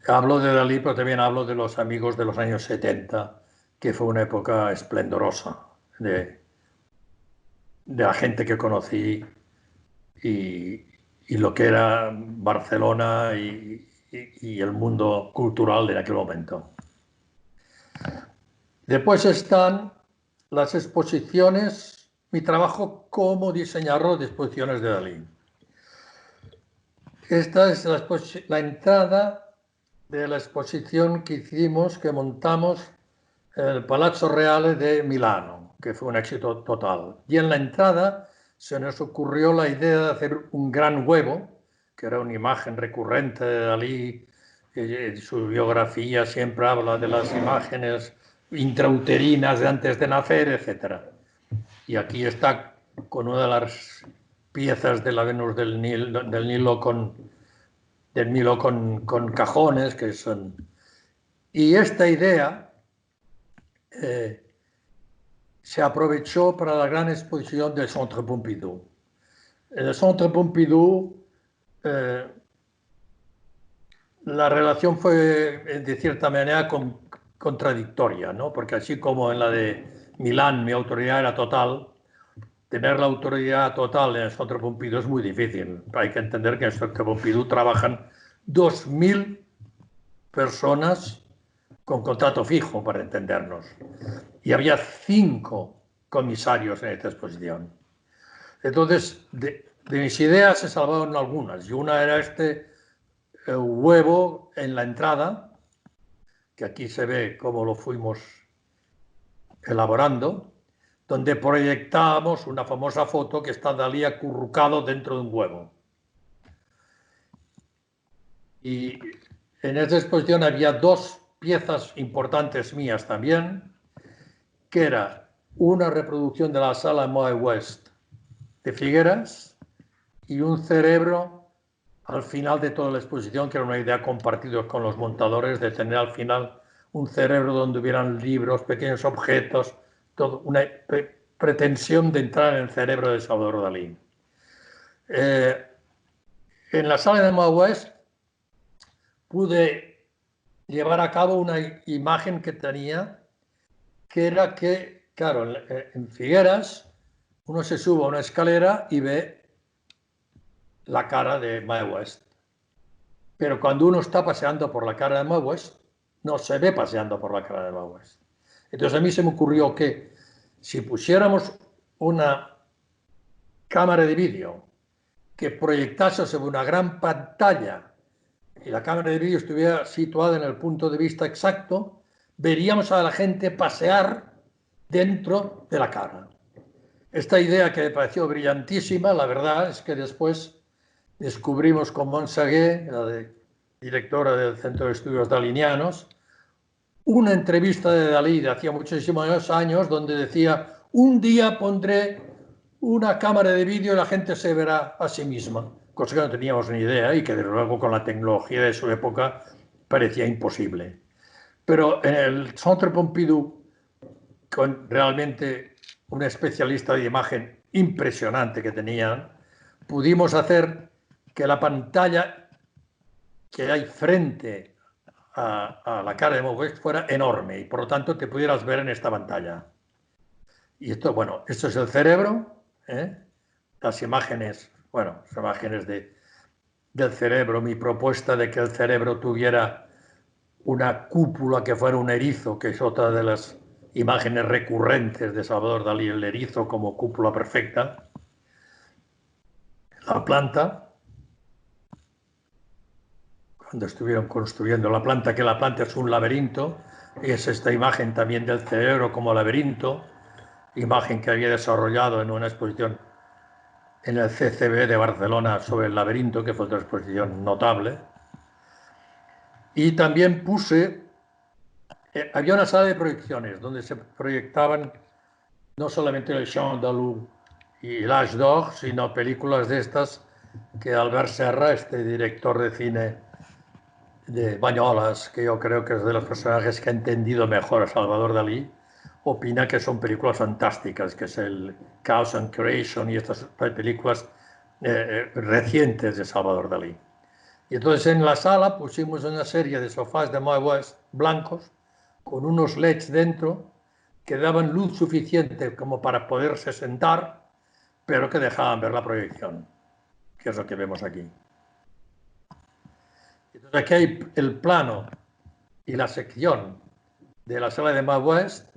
Hablo de Dalí, pero también hablo de los amigos de los años 70, que fue una época esplendorosa de la gente que conocí y lo que era Barcelona y el mundo cultural de aquel momento. Después están las exposiciones, mi trabajo como diseñador de exposiciones de Dalí. Esta es la entrada de la exposición que hicimos, que montamos en el Palazzo Reale de Milano, que fue un éxito total. Y en la entrada se nos ocurrió la idea de hacer un gran huevo, que era una imagen recurrente de Dalí. Su biografía siempre habla de las imágenes intrauterinas de antes de nacer, etc. Y aquí está con una de las piezas de la Venus del Nilo con cajones que son... Y esta idea se aprovechó para la gran exposición del Centre Pompidou. En el Centre Pompidou la relación fue de cierta manera contradictoria, ¿no? Porque así como en la de Milán mi autoridad era total, tener la autoridad total en el Centre Pompidou es muy difícil. Hay que entender que en el Centre Pompidou trabajan 2.000 personas con contrato fijo, para entendernos. Y había 5 comisarios en esta exposición. Entonces, de mis ideas se salvaron algunas. Y una era este huevo en la entrada, que aquí se ve cómo lo fuimos elaborando, donde proyectábamos una famosa foto que está Dalí acurrucado dentro de un huevo. Y en esta exposición había 2 piezas importantes mías también, que era una reproducción de la sala Mae West de Figueras y un cerebro al final de toda la exposición, que era una idea compartida con los montadores de tener al final un cerebro donde hubieran libros, pequeños objetos, todo, una pretensión de entrar en el cerebro de Salvador Dalí. En la sala de Mae West pude llevar a cabo una imagen que tenía, que era que, claro, en Figueras uno se sube a una escalera y ve la cara de Mae West. Pero cuando uno está paseando por la cara de Mae West, no se ve paseando por la cara de Mae West. Entonces a mí se me ocurrió que si pusiéramos una cámara de vídeo que proyectase sobre una gran pantalla y la cámara de vídeo estuviera situada en el punto de vista exacto, veríamos a la gente pasear dentro de la cara. Esta idea, que me pareció brillantísima, la verdad es que después descubrimos con Monsagué, la directora del Centro de Estudios Dalinianos, una entrevista de Dalí de hacía muchísimos años donde decía: un día pondré una cámara de vídeo y la gente se verá a sí misma, cosa que no teníamos ni idea y que desde luego con la tecnología de su época parecía imposible. Pero en el Centre Pompidou, con realmente un especialista de imagen impresionante que tenían, pudimos hacer que la pantalla que hay frente a la cara de Mae West fuera enorme y por lo tanto te pudieras ver en esta pantalla. Y esto, bueno, esto es el cerebro, las imágenes, bueno, las imágenes del cerebro, mi propuesta de que el cerebro tuviera una cúpula que fuera un erizo, que es otra de las imágenes recurrentes de Salvador Dalí, el erizo como cúpula perfecta. La planta, cuando estuvieron construyendo la planta, que la planta es un laberinto, y es esta imagen también del cerebro como laberinto, imagen que había desarrollado en una exposición en el CCB de Barcelona sobre el laberinto, que fue otra exposición notable. Y también puse, había una sala de proyecciones donde se proyectaban no solamente el Jean Dalou y l'Âge d'Or, sino películas de estas que Albert Serra, este director de cine de Banyoles, que yo creo que es de los personajes que ha entendido mejor a Salvador Dalí, opina que son películas fantásticas, que es el Chaos and Creation y estas películas recientes de Salvador Dalí. Y entonces en la sala pusimos una serie de sofás de Mae West blancos con unos LEDs dentro que daban luz suficiente como para poderse sentar, pero que dejaban ver la proyección, que es lo que vemos aquí. Entonces aquí hay el plano y la sección de la sala de Mae West.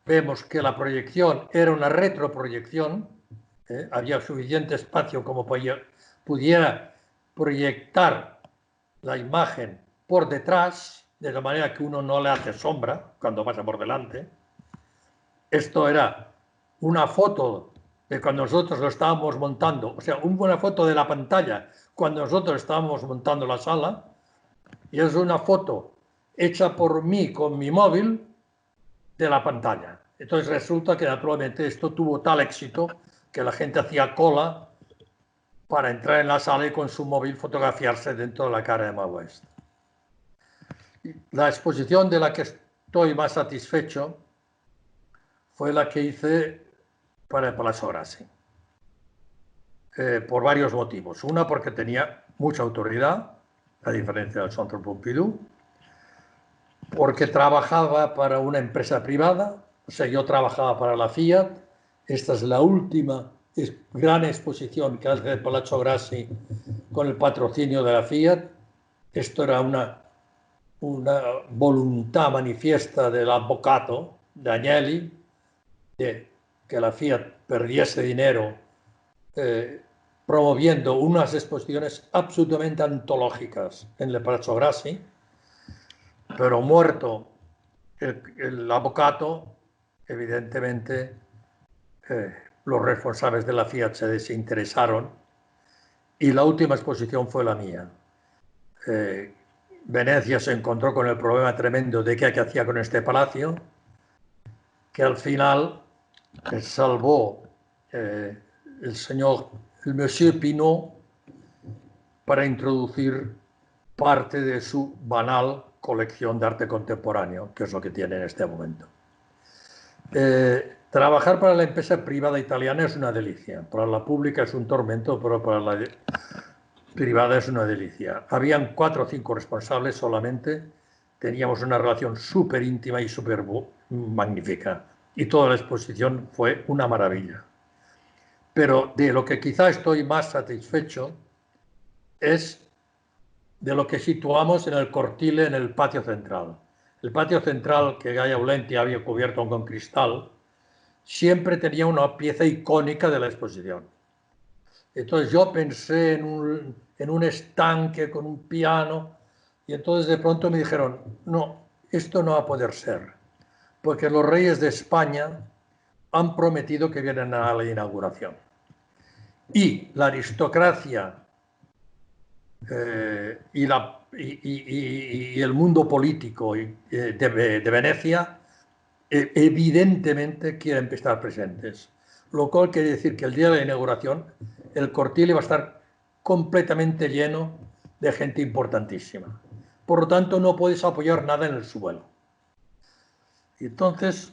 Vemos que la proyección era una retroproyección, había suficiente espacio como pudiera proyectar la imagen por detrás, de la manera que uno no le hace sombra cuando pasa por delante. Esto era una foto de cuando nosotros lo estábamos montando, o sea, una foto de la pantalla cuando nosotros estábamos montando la sala, y es una foto hecha por mí con mi móvil, de la pantalla. Entonces resulta que naturalmente esto tuvo tal éxito que la gente hacía cola para entrar en la sala y con su móvil fotografiarse dentro de la cara de West. La exposición de la que estoy más satisfecho fue la que hice para el Palazzo Grassi, por varios motivos. Una, porque tenía mucha autoridad, a diferencia del Centre Pompidou, porque trabajaba para una empresa privada, o sea, yo trabajaba para la Fiat. Esta es la última gran exposición que hace el Palazzo Grassi con el patrocinio de la Fiat. Esto era una voluntad manifiesta del avvocato de Agnelli de que la Fiat perdiese dinero promoviendo unas exposiciones absolutamente antológicas en el Palazzo Grassi, pero muerto el avvocato, evidentemente los responsables de la Fiat se desinteresaron y la última exposición fue la mía. Venecia se encontró con el problema tremendo de qué hacía con este palacio, que al final salvó el Monsieur Pinault para introducir parte de su banal colección de arte contemporáneo, que es lo que tiene en este momento. Trabajar para la empresa privada italiana es una delicia. Para la pública es un tormento, pero para la privada es una delicia. Habían 4 o 5 responsables solamente. Teníamos una relación súper íntima y súper magnífica. Y toda la exposición fue una maravilla. Pero de lo que quizá estoy más satisfecho es de lo que situamos en el Cortile, en el patio central. El patio central que Gaia Aulenti había cubierto con cristal siempre tenía una pieza icónica de la exposición. Entonces yo pensé en un estanque con un piano y entonces de pronto me dijeron, no, esto no va a poder ser, porque los reyes de España han prometido que vienen a la inauguración. Y la aristocracia y el mundo político de Venecia evidentemente quieren estar presentes. Lo cual quiere decir que el día de la inauguración el Cortile va a estar completamente lleno de gente importantísima. Por lo tanto, no puedes apoyar nada en el suelo. Y entonces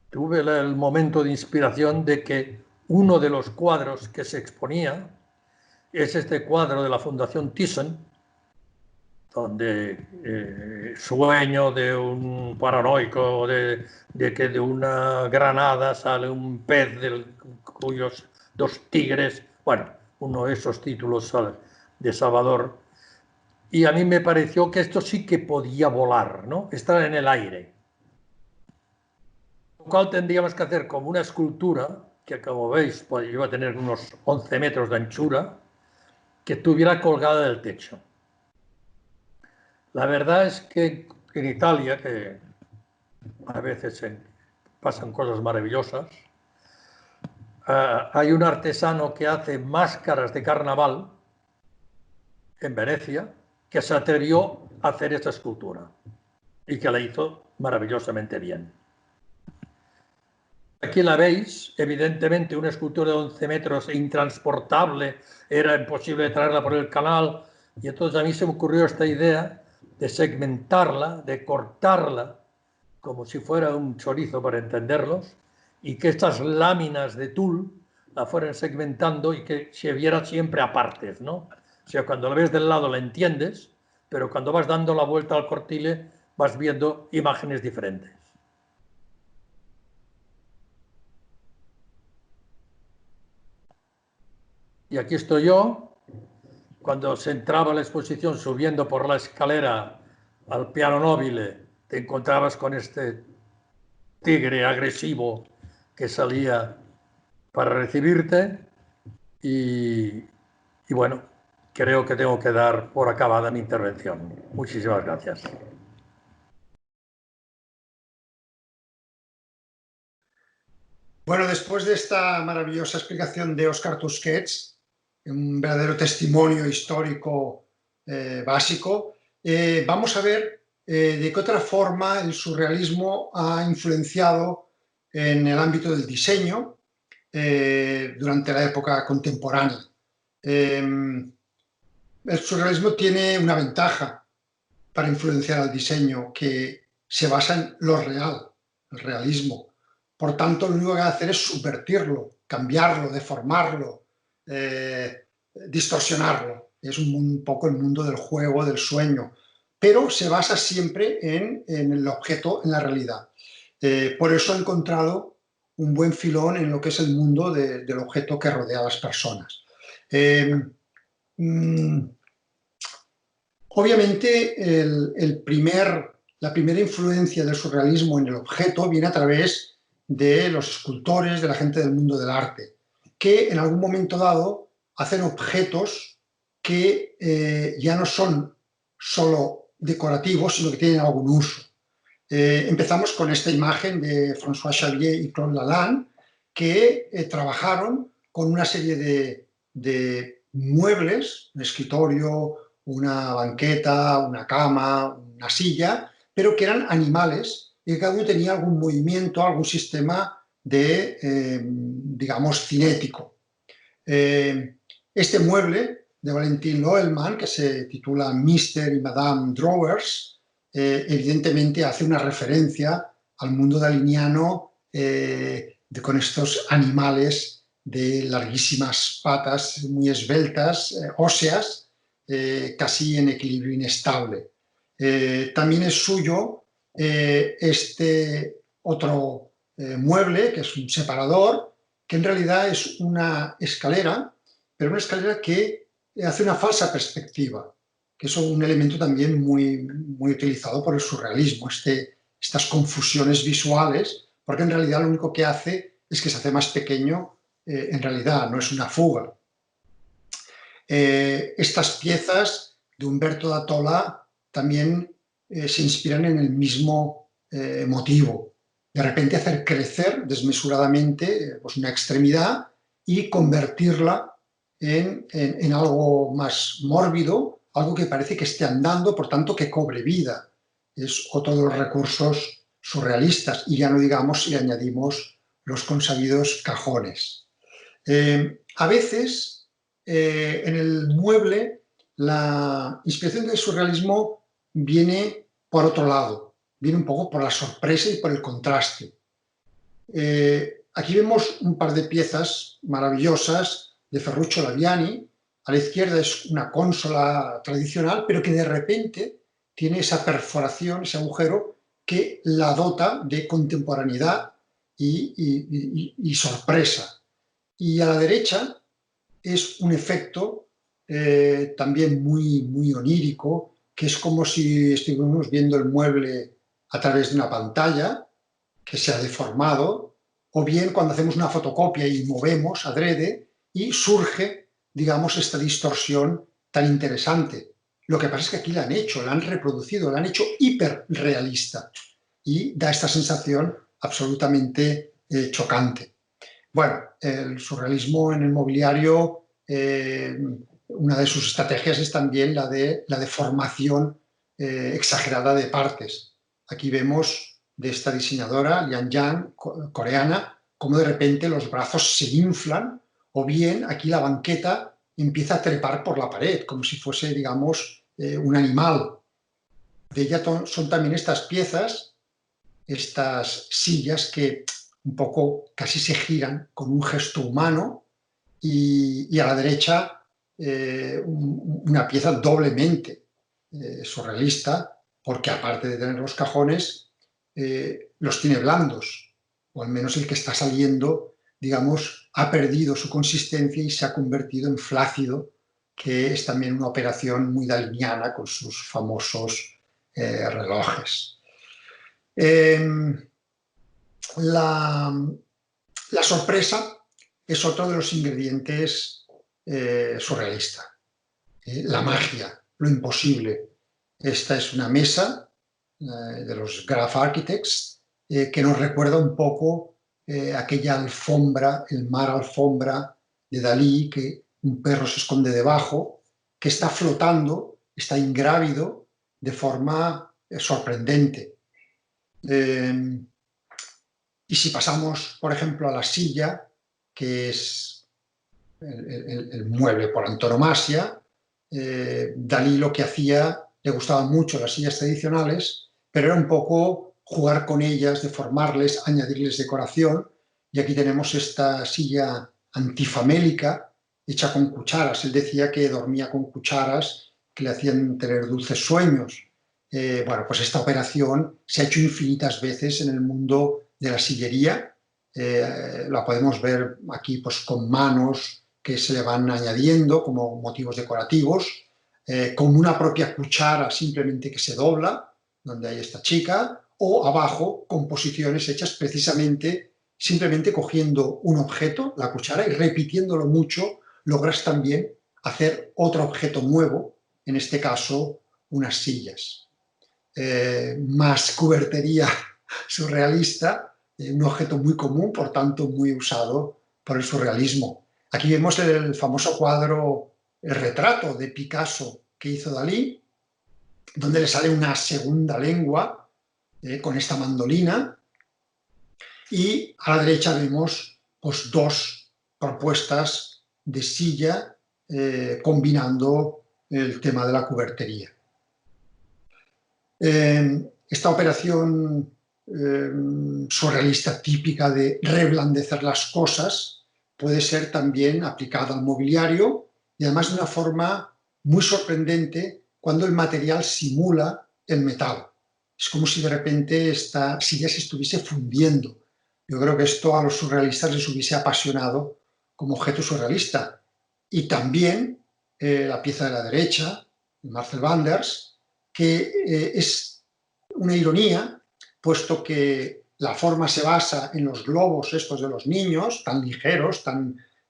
tuve el momento de inspiración de que uno de los cuadros que se exponía es este cuadro de la Fundación Thyssen, donde sueño de un paranoico de que de una granada sale un pez cuyos 2 tigres, bueno, uno de esos títulos de Salvador. Y a mí me pareció que esto sí que podía volar, ¿no? Estar en el aire. Lo cual tendríamos que hacer como una escultura, que como veis pues, iba a tener unos 11 metros de anchura, que estuviera colgada del techo. La verdad es que en Italia, que a veces pasan cosas maravillosas, hay un artesano que hace máscaras de carnaval en Venecia que se atrevió a hacer esta escultura y que la hizo maravillosamente bien. Aquí la veis, evidentemente una escultura de 11 metros intransportable, era imposible traerla por el canal y entonces a mí se me ocurrió esta idea de segmentarla, de cortarla como si fuera un chorizo para entenderlos y que estas láminas de tul la fueran segmentando y que se viera siempre a partes, ¿no? O sea, cuando la ves del lado la entiendes, pero cuando vas dando la vuelta al Cortile vas viendo imágenes diferentes. Y aquí estoy yo, cuando se entraba a la exposición subiendo por la escalera al piano nobile, te encontrabas con este tigre agresivo que salía para recibirte y bueno, creo que tengo que dar por acabada mi intervención. Muchísimas gracias.
Bueno, después de esta maravillosa explicación de Óscar Tusquets, un verdadero testimonio histórico básico, vamos a ver de qué otra forma el surrealismo ha influenciado en el ámbito del diseño durante la época contemporánea. El surrealismo tiene una ventaja para influenciar al diseño, que se basa en lo real, el realismo. Por tanto, lo único que hay que hacer es subvertirlo, cambiarlo, deformarlo, distorsionarlo. Es un poco el mundo del juego, del sueño, pero se basa siempre en el objeto, en la realidad. Por eso ha encontrado un buen filón en lo que es el mundo del objeto que rodea a las personas. Obviamente, la primera influencia del surrealismo en el objeto viene a través de los escultores, de la gente del mundo del arte, que en algún momento dado hacen objetos que ya no son solo decorativos, sino que tienen algún uso. Empezamos con esta imagen de François Xavier y Claude Lalande, que trabajaron con una serie de muebles, un escritorio, una banqueta, una cama, una silla, pero que eran animales y que cada uno tenía algún movimiento, algún sistema de, digamos, cinético. Este mueble de Valentin Loelmann, que se titula Mr. y Madame Drawers, evidentemente hace una referencia al mundo daliniano con estos animales de larguísimas patas, muy esbeltas, óseas, casi en equilibrio inestable. También es suyo este otro mueble, que es un separador, que en realidad es una escalera, pero una escalera que hace una falsa perspectiva, que es un elemento también muy utilizado por el surrealismo, estas confusiones visuales, porque en realidad lo único que hace es que se hace más pequeño, en realidad no es una fuga. Estas piezas de Umberto da Tola también se inspiran en el mismo motivo. De repente hacer crecer desmesuradamente pues una extremidad y convertirla en algo más mórbido, algo que parece que esté andando, por tanto que cobre vida. Es otro de los recursos surrealistas, y ya no digamos si añadimos los consabidos cajones. A veces, en el mueble, la inspiración del surrealismo viene por otro lado, viene un poco por la sorpresa y por el contraste. Aquí vemos un par de piezas maravillosas de Ferruccio Laviani. A la izquierda es una consola tradicional, pero que de repente tiene esa perforación, ese agujero, que la dota de contemporaneidad y sorpresa. Y a la derecha es un efecto también muy onírico, que es como si estuviéramos viendo el mueble a través de una pantalla que se ha deformado, o bien cuando hacemos una fotocopia y movemos adrede y surge, digamos, esta distorsión tan interesante. Lo que pasa es que aquí la han hecho, la han reproducido, la han hecho hiperrealista y da esta sensación absolutamente chocante. Bueno, el surrealismo en el mobiliario, una de sus estrategias es también la de la deformación exagerada de partes. Aquí vemos de esta diseñadora, Lian Yang, coreana, cómo de repente los brazos se inflan, o bien aquí la banqueta empieza a trepar por la pared, como si fuese, digamos, un animal. De ella son también estas piezas, estas sillas que un poco casi se giran con un gesto humano, y a la derecha una pieza doblemente surrealista, porque aparte de tener los cajones, los tiene blandos, o al menos el que está saliendo, digamos, ha perdido su consistencia y se ha convertido en flácido, que es también una operación muy daliniana con sus famosos relojes. La sorpresa es otro de los ingredientes surrealistas. La magia, lo imposible. Esta es una mesa de los Graph Architects que nos recuerda un poco aquella alfombra, el mar alfombra de Dalí, que un perro se esconde debajo, que está flotando, está ingrávido, de forma sorprendente. Y si pasamos, por ejemplo, a la silla, que es el mueble por antonomasia, Dalí lo que hacía, le gustaban mucho las sillas tradicionales, pero era un poco jugar con ellas, deformarles, añadirles decoración. Y aquí tenemos esta silla antifamélica, hecha con cucharas. Él decía que dormía con cucharas que le hacían tener dulces sueños. Bueno, pues esta operación se ha hecho infinitas veces en el mundo de la sillería. La podemos ver aquí pues, con manos que se le van añadiendo como motivos decorativos, con una propia cuchara simplemente que se dobla, donde hay esta chica, o abajo composiciones hechas precisamente simplemente cogiendo un objeto, la cuchara, y repitiéndolo mucho, logras también hacer otro objeto nuevo, en este caso unas sillas. Más cubertería surrealista, un objeto muy común, por tanto muy usado por el surrealismo. Aquí vemos el famoso cuadro, el retrato de Picasso que hizo Dalí, donde le sale una segunda lengua con esta mandolina, y a la derecha vemos pues, dos propuestas de silla combinando el tema de la cubertería. Esta operación surrealista típica de reblandecer las cosas puede ser también aplicada al mobiliario, y además de una forma muy sorprendente cuando el material simula el metal. Es como si de repente esta silla se estuviese fundiendo. Yo creo que esto a los surrealistas les hubiese apasionado como objeto surrealista. Y también la pieza de la derecha, Marcel Wanders, que es una ironía, puesto que la forma se basa en los globos estos de los niños, tan ligeros,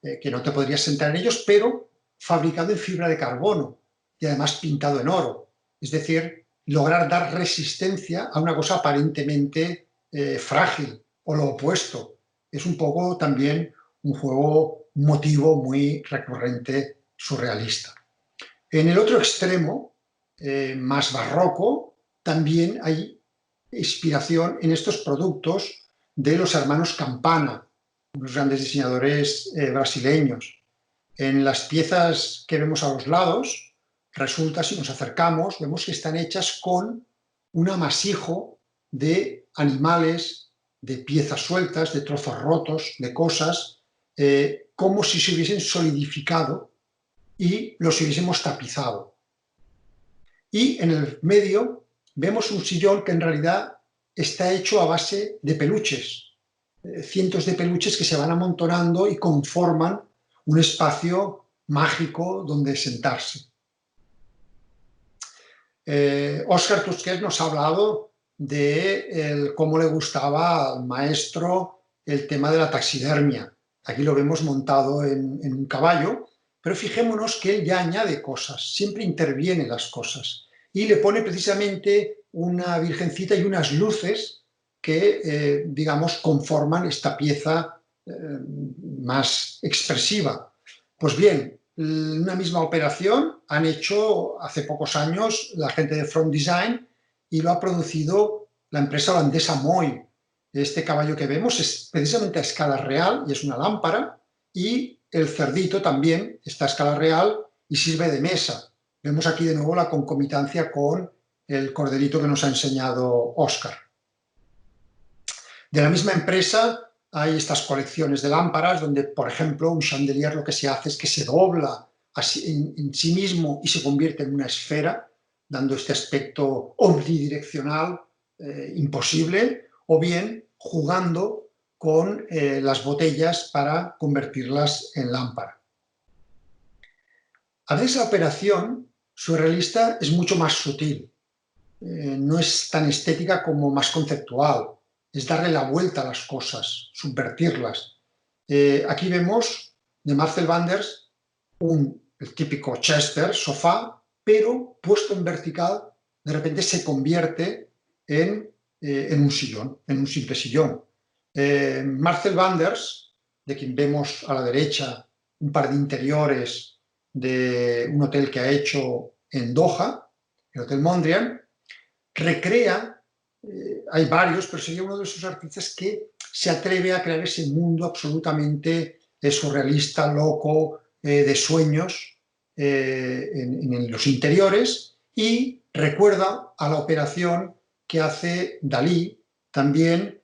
que no te podrías sentar en ellos, pero fabricado en fibra de carbono y además pintado en oro. Es decir, lograr dar resistencia a una cosa aparentemente frágil, o lo opuesto. Es un poco también un juego, un motivo muy recurrente surrealista. En el otro extremo, más barroco, también hay inspiración en estos productos de los hermanos Campana, unos grandes diseñadores brasileños. En las piezas que vemos a los lados, resulta, si nos acercamos, vemos que están hechas con un amasijo de animales, de piezas sueltas, de trozos rotos, de cosas, como si se hubiesen solidificado y los hubiésemos tapizado. Y en el medio vemos un sillón que en realidad está hecho a base de peluches, cientos de peluches que se van amontonando y conforman un espacio mágico donde sentarse. Óscar Tusquets nos ha hablado de cómo le gustaba al maestro el tema de la taxidermia. Aquí lo vemos montado en un caballo, pero fijémonos que él ya añade cosas, siempre interviene las cosas y le pone precisamente una virgencita y unas luces que, digamos, conforman esta pieza más expresiva. Pues bien, una misma operación han hecho hace pocos años la gente de From Design y lo ha producido la empresa holandesa Moy. Este caballo que vemos es precisamente a escala real y es una lámpara, y el cerdito también está a escala real y sirve de mesa. Vemos aquí de nuevo la concomitancia con el corderito que nos ha enseñado Óscar. De la misma empresa hay estas colecciones de lámparas donde, por ejemplo, un chandelier lo que se hace es que se dobla en sí mismo y se convierte en una esfera, dando este aspecto omnidireccional imposible, o bien jugando con las botellas para convertirlas en lámpara. A veces la operación surrealista es mucho más sutil, no es tan estética como más conceptual. Es darle la vuelta a las cosas, subvertirlas. Aquí vemos de Marcel Wanders el típico Chester, sofá, pero puesto en vertical, de repente se convierte en un sillón, en un simple sillón. Marcel Wanders, de quien vemos a la derecha un par de interiores de un hotel que ha hecho en Doha, el Hotel Mondrian, recrea, hay varios, pero sería uno de esos artistas que se atreve a crear ese mundo absolutamente surrealista, loco, de sueños en los interiores, y recuerda a la operación que hace Dalí también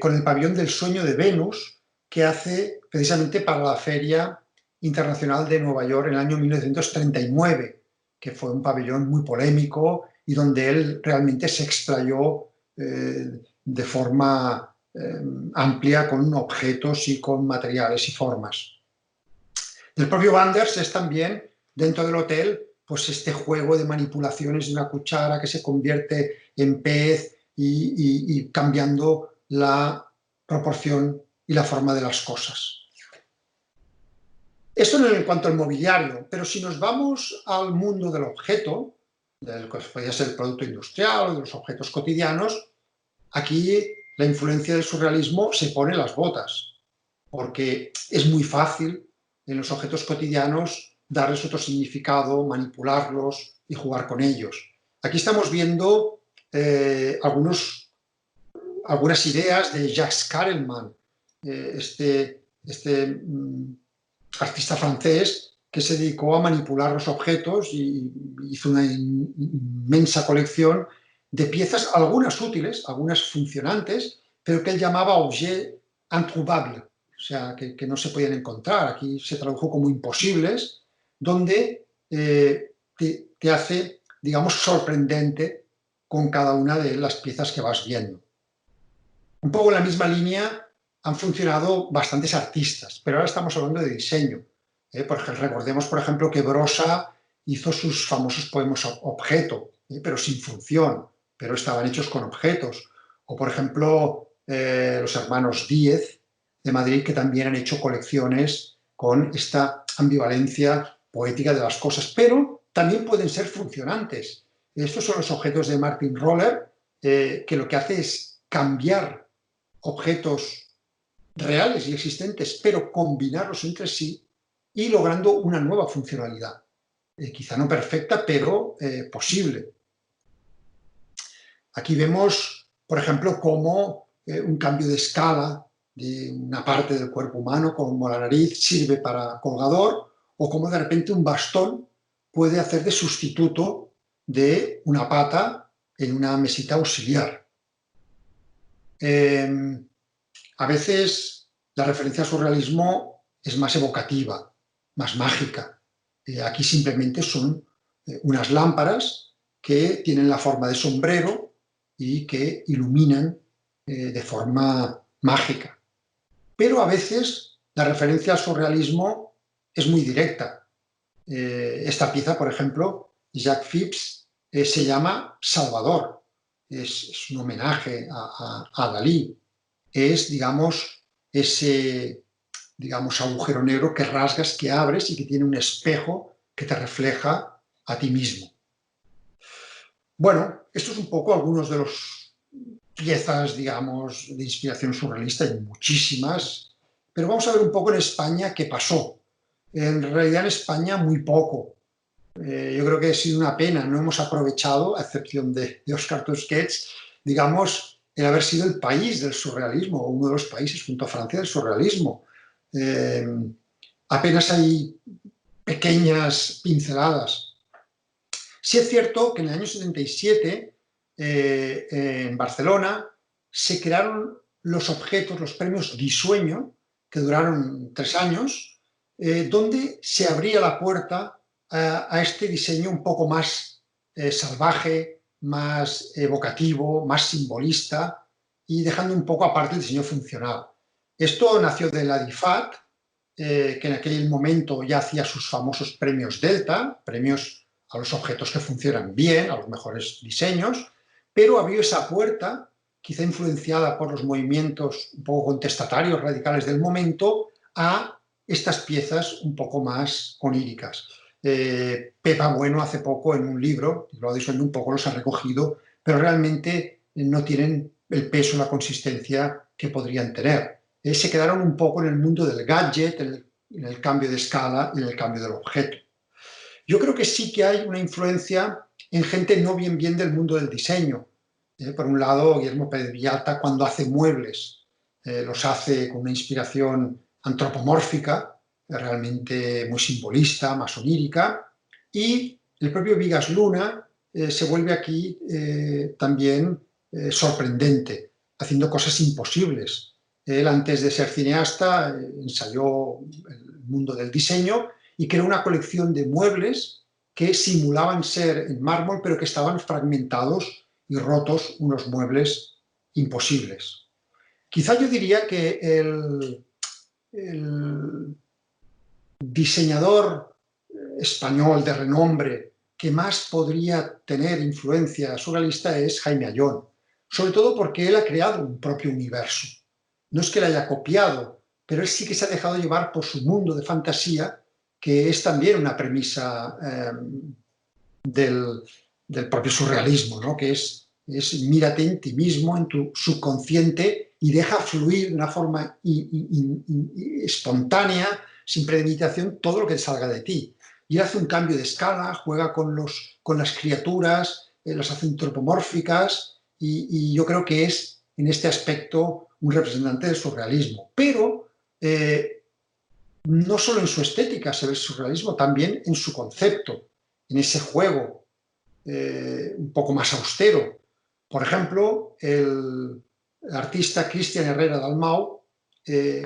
con el pabellón del sueño de Venus, que hace precisamente para la Feria Internacional de Nueva York en el año 1939, que fue un pabellón muy polémico y donde él realmente se explayó de forma amplia con objetos y con materiales y formas. El propio Wanders es también, dentro del hotel, pues este juego de manipulaciones de una cuchara que se convierte en pez y cambiando la proporción y la forma de las cosas. Esto en cuanto al mobiliario, pero si nos vamos al mundo del objeto, del que podría ser el producto industrial o de los objetos cotidianos, aquí la influencia del surrealismo se pone las botas, porque es muy fácil en los objetos cotidianos darles otro significado, manipularlos y jugar con ellos. Aquí estamos viendo algunas ideas de Jacques Carelman, este artista francés que se dedicó a manipular los objetos y hizo una inmensa colección de piezas, algunas útiles, algunas funcionantes, pero que él llamaba objet introuvable, o sea, que no se podían encontrar. Aquí se tradujo como imposibles, donde te hace, digamos, sorprendente con cada una de las piezas que vas viendo. Un poco en la misma línea han funcionado bastantes artistas, pero ahora estamos hablando de diseño. Porque recordemos, por ejemplo, que Brossa hizo sus famosos poemas objeto, pero sin función, pero estaban hechos con objetos. O, por ejemplo, los hermanos Díez de Madrid, que también han hecho colecciones con esta ambivalencia poética de las cosas, pero también pueden ser funcionantes. Estos son los objetos de Martin Roller, que lo que hace es cambiar objetos reales y existentes, pero combinarlos entre sí y logrando una nueva funcionalidad. Quizá no perfecta, pero posible. Aquí vemos, por ejemplo, cómo un cambio de escala de una parte del cuerpo humano, como la nariz, sirve para colgador, o cómo de repente un bastón puede hacer de sustituto de una pata en una mesita auxiliar. A veces la referencia al surrealismo es más evocativa, más mágica. Aquí simplemente son unas lámparas que tienen la forma de sombrero y que iluminan de forma mágica. Pero a veces la referencia al surrealismo es muy directa. Esta pieza, por ejemplo, Jacques Phipps, se llama Salvador. Es un homenaje a Dalí. Es, digamos, ese agujero negro que rasgas, que abres y que tiene un espejo que te refleja a ti mismo. Bueno, esto es un poco algunos de los piezas, digamos, de inspiración surrealista, hay muchísimas, pero vamos a ver un poco en España qué pasó. En realidad en España muy poco. Yo creo que ha sido una pena, no hemos aprovechado, a excepción de Óscar Tusquets, digamos, el haber sido el país del surrealismo, o uno de los países junto a Francia del surrealismo. Apenas hay pequeñas pinceladas. Sí es cierto que en el año 77, en Barcelona, se crearon los objetos, los premios Disueño, que duraron 3 años, donde se abría la puerta a este diseño un poco más salvaje, más evocativo, más simbolista, y dejando un poco aparte el diseño funcional. Esto nació de la DIFAT, que en aquel momento ya hacía sus famosos premios Delta, premios a los objetos que funcionan bien, a los mejores diseños, pero abrió esa puerta, quizá influenciada por los movimientos un poco contestatarios, radicales del momento, a estas piezas un poco más oníricas. Pepa Bueno hace poco en un libro, lo ha disuelto un poco, los ha recogido, pero realmente no tienen el peso, la consistencia que podrían tener. Se quedaron un poco en el mundo del gadget, en el cambio de escala y en el cambio del objeto. Yo creo que sí que hay una influencia en gente no bien del mundo del diseño. Por un lado, Guillermo Pérez Villalta, cuando hace muebles, los hace con una inspiración antropomórfica, realmente muy simbolista, más onírica, y el propio Vigas Luna se vuelve aquí también sorprendente, haciendo cosas imposibles. Él, antes de ser cineasta, ensayó el mundo del diseño y creó una colección de muebles que simulaban ser en mármol, pero que estaban fragmentados y rotos, unos muebles imposibles. Quizá yo diría que el diseñador español de renombre que más podría tener influencia surrealista es Jaime Ayón, sobre todo porque él ha creado un propio universo. No es que le haya copiado, pero él sí que se ha dejado llevar por su mundo de fantasía, que es también una premisa del propio surrealismo, ¿no? Que es mírate en ti mismo, en tu subconsciente, y deja fluir de una forma espontánea, sin premeditación, todo lo que salga de ti. Y él hace un cambio de escala, juega con las criaturas, las hace antropomórficas, y yo creo que es, en este aspecto, un representante del surrealismo. Pero no solo en su estética se ve el surrealismo, también en su concepto, en ese juego un poco más austero. Por ejemplo, el artista Cristian Herrera Dalmau,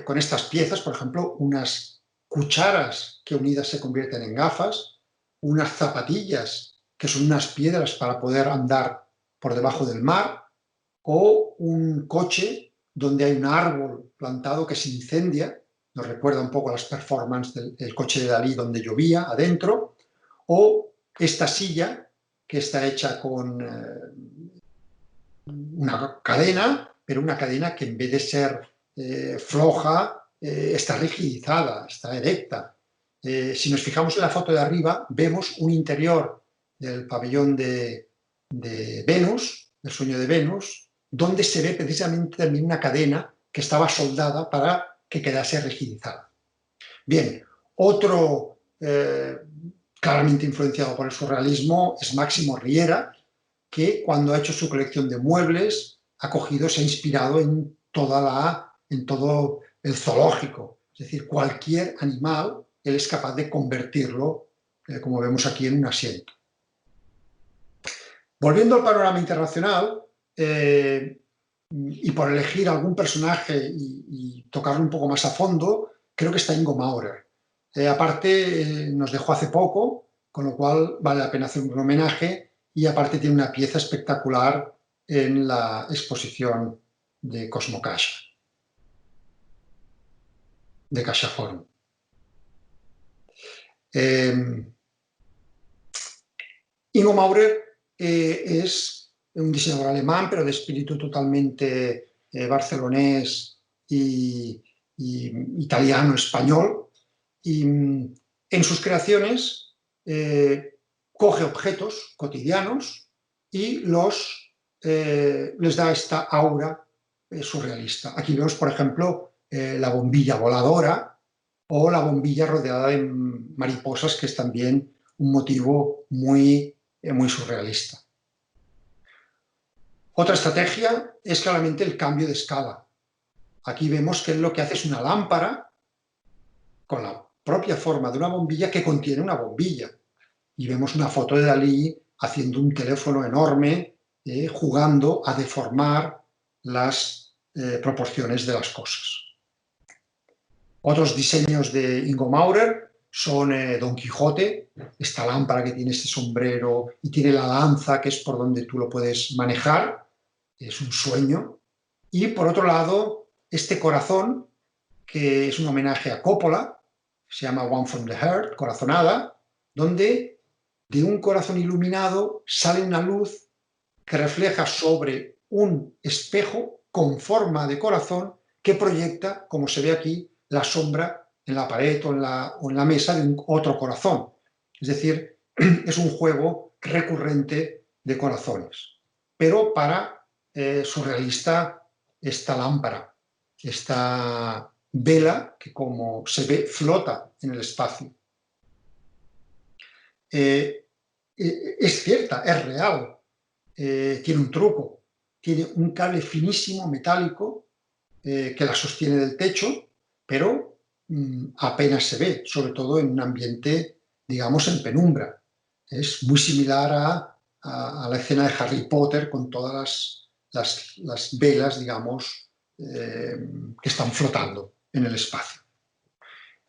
con estas piezas, por ejemplo, unas cucharas que unidas se convierten en gafas, unas zapatillas que son unas piedras para poder andar por debajo del mar, o un coche donde hay un árbol plantado que se incendia, nos recuerda un poco a las performances del coche de Dalí donde llovía adentro, o esta silla que está hecha con una cadena, pero una cadena que en vez de ser floja, está rigidizada, está erecta. Si nos fijamos en la foto de arriba, vemos un interior del pabellón de Venus, del sueño de Venus, donde se ve precisamente también una cadena que estaba soldada para que quedase rigidizada. Bien, otro claramente influenciado por el surrealismo es Máximo Riera, que cuando ha hecho su colección de muebles ha cogido, se ha inspirado en todo el zoológico. Es decir, cualquier animal, él es capaz de convertirlo, como vemos aquí, en un asiento. Volviendo al panorama internacional, y por elegir algún personaje y tocarlo un poco más a fondo, creo que está Ingo Maurer. Aparte, nos dejó hace poco, con lo cual vale la pena hacer un homenaje, y aparte tiene una pieza espectacular en la exposición de Cosmocaixa, de CaixaForum. Ingo Maurer es un diseñador alemán, pero de espíritu totalmente barcelonés y italiano-español. Y en sus creaciones coge objetos cotidianos y les da esta aura surrealista. Aquí vemos, por ejemplo, la bombilla voladora o la bombilla rodeada de mariposas, que es también un motivo muy surrealista. Otra estrategia es claramente el cambio de escala. Aquí vemos que lo que hace es una lámpara con la propia forma de una bombilla que contiene una bombilla. Y vemos una foto de Dalí haciendo un teléfono enorme, jugando a deformar las proporciones de las cosas. Otros diseños de Ingo Maurer son Don Quijote, esta lámpara que tiene este sombrero y tiene la lanza, que es por donde tú lo puedes manejar, es un sueño. Y por otro lado, este corazón, que es un homenaje a Coppola, se llama One from the Heart, corazonada, donde de un corazón iluminado sale una luz que refleja sobre un espejo con forma de corazón que proyecta, como se ve aquí, la sombra en la pared o en la mesa de otro corazón. Es decir, es un juego recurrente de corazones. Pero para surrealista, esta lámpara, esta vela que, como se ve, flota en el espacio. es cierta, es real, tiene un truco, tiene un cable finísimo metálico que la sostiene del techo, pero apenas se ve, sobre todo en un ambiente, digamos, en penumbra. Es muy similar a la escena de Harry Potter con todas las velas, digamos, que están flotando en el espacio.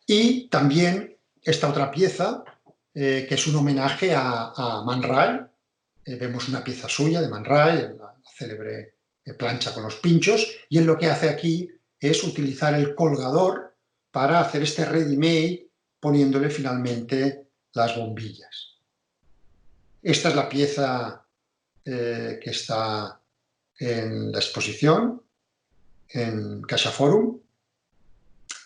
Y también esta otra pieza, que es un homenaje a Man Ray. Vemos una pieza suya de Man Ray, la célebre plancha con los pinchos, y él lo que hace aquí es utilizar el colgador para hacer este ready-made, poniéndole finalmente las bombillas. Esta es la pieza que está en la exposición, en CaixaForum.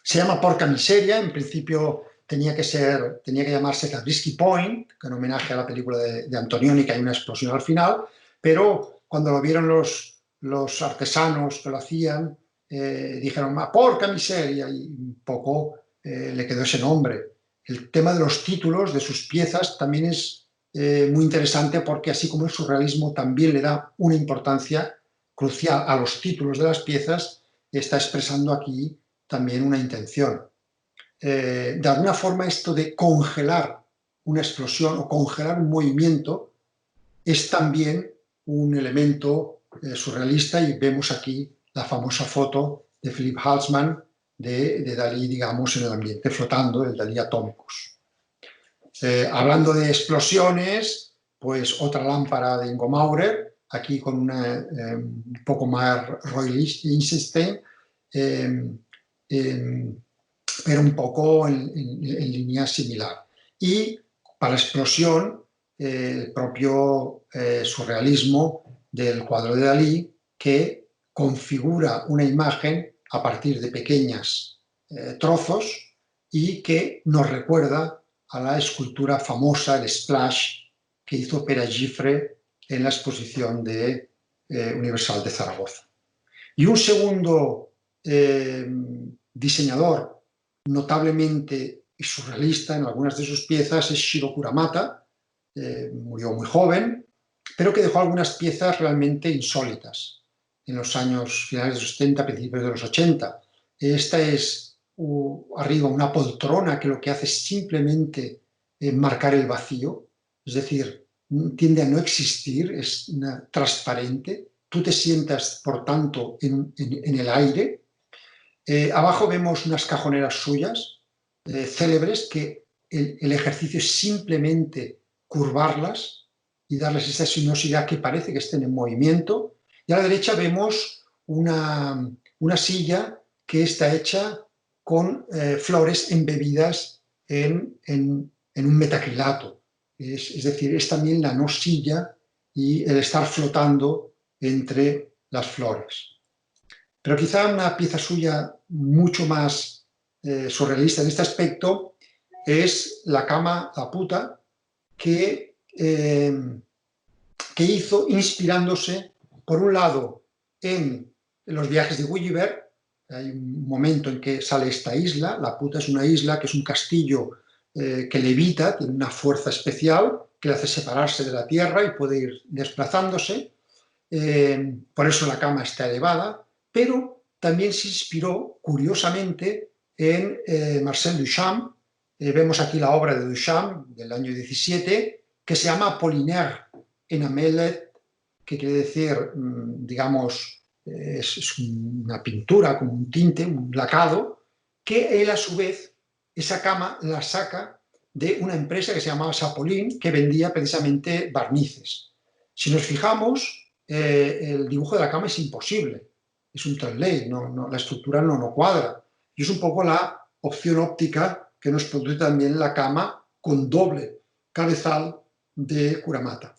Se llama Porca Miseria, en principio tenía que llamarse Zabriskie Point, en homenaje a la película de Antonioni, que hay una explosión al final, pero cuando lo vieron los artesanos que lo hacían, dijeron, Porca Miseria, y un poco le quedó ese nombre. El tema de los títulos de sus piezas también es muy interesante, porque así como el surrealismo también le da una importancia crucial a los títulos de las piezas, está expresando aquí también una intención. De alguna forma, esto de congelar una explosión o congelar un movimiento es también un elemento surrealista, y vemos aquí la famosa foto de Philip Halsman de Dalí, digamos, en el ambiente flotando, el Dalí Atómicos. Hablando de explosiones, pues otra lámpara de Ingo Maurer, aquí con un poco más Roy Lichtenstein, pero un poco en línea similar. Y para explosión, el propio surrealismo del cuadro de Dalí, que configura una imagen a partir de pequeños trozos y que nos recuerda a la escultura famosa, el Splash, que hizo Pere Gifre en la exposición de Universal de Zaragoza. Y un segundo diseñador notablemente surrealista en algunas de sus piezas es Shiro Kuramata, murió muy joven, pero que dejó algunas piezas realmente insólitas en los años finales de los 70, principios de los 80. Esta es arriba una poltrona que lo que hace es simplemente marcar el vacío, es decir, tiende a no existir, es transparente. Tú te sientas, por tanto, en el aire. Abajo vemos unas cajoneras suyas, célebres, que el ejercicio es simplemente curvarlas y darles esa sinuosidad que parece que estén en movimiento. Y a la derecha vemos una silla que está hecha con flores embebidas en un metacrilato. Es decir, es también la no silla y el estar flotando entre las flores. Pero quizá una pieza suya mucho más surrealista en este aspecto es la cama, la puta, que hizo inspirándose, por un lado, en los viajes de Gulliver. Hay un momento en que sale esta isla, la puta es una isla que es un castillo que levita, tiene una fuerza especial que le hace separarse de la tierra y puede ir desplazándose. Por eso la cama está elevada, pero también se inspiró, curiosamente, en Marcel Duchamp. Vemos aquí la obra de Duchamp del año 17, que se llama Apollinaire Enameled, que quiere decir, digamos, es una pintura, como un tinte, un lacado, que él a su vez, esa cama la saca de una empresa que se llamaba Sapolín, que vendía precisamente barnices. Si nos fijamos, el dibujo de la cama es imposible, es un translate, la estructura no cuadra. Y es un poco la opción óptica que nos produce también la cama con doble cabezal de Kuramata.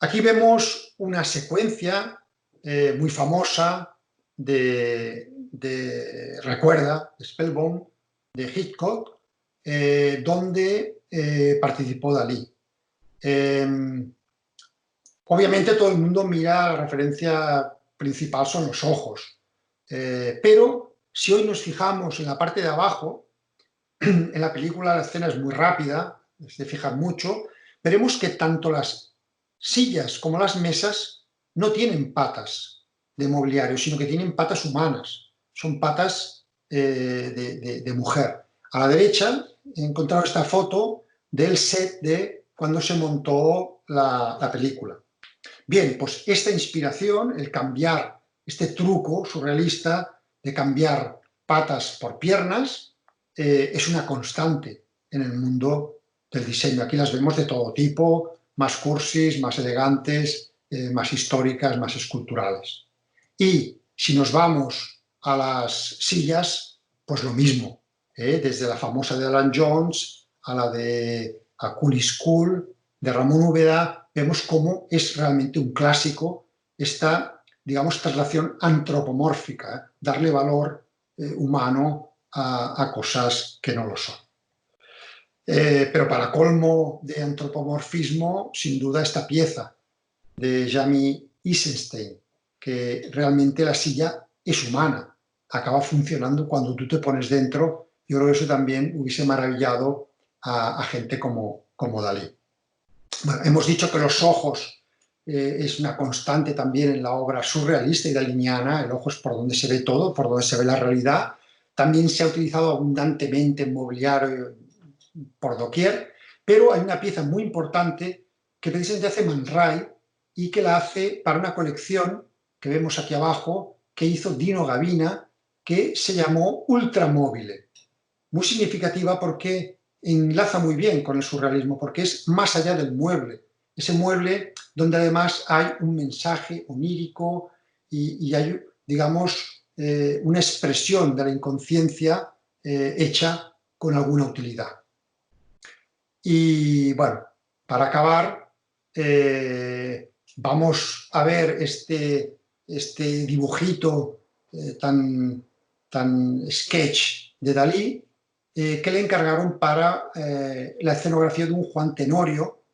Aquí vemos una secuencia muy famosa de Recuerda, de Spellbound, de Hitchcock, donde participó Dalí. Obviamente todo el mundo mira, la referencia principal son los ojos, pero si hoy nos fijamos en la parte de abajo, en la película la escena es muy rápida, de fijar mucho, veremos que tanto las sillas como las mesas no tienen patas de mobiliario, sino que tienen patas humanas, son patas de mujer. A la derecha he encontrado esta foto del set de cuando se montó la película. Bien, pues esta inspiración, el cambiar este truco surrealista de cambiar patas por piernas, es una constante en el mundo del diseño. Aquí las vemos de todo tipo, más cursis, más elegantes, más históricas, más esculturales. Y si nos vamos a las sillas, pues lo mismo, desde la famosa de Alan Jones a la de Cooley School, de Ramón Úbeda, vemos cómo es realmente un clásico esta, digamos, traslación antropomórfica, darle valor humano a cosas que no lo son. Pero para colmo de antropomorfismo, sin duda esta pieza de Jamie Eisenstein, que realmente la silla es humana, acaba funcionando cuando tú te pones dentro. Yo creo que eso también hubiese maravillado a gente como Dalí. Bueno, hemos dicho que los ojos es una constante también en la obra surrealista y daliniana. El ojo es por donde se ve todo, por donde se ve la realidad. También se ha utilizado abundantemente en mobiliario por doquier, pero hay una pieza muy importante que precisamente hace Man Ray y que la hace para una colección que vemos aquí abajo, que hizo Dino Gavina, que se llamó Ultramobile. Muy significativa porque enlaza muy bien con el surrealismo, porque es más allá del mueble, ese mueble donde además hay un mensaje onírico y hay, digamos, una expresión de la inconsciencia hecha con alguna utilidad. Y bueno, para acabar, vamos a ver este dibujito tan sketch de Dalí, que le encargaron para la escenografía de un Juan Tenorio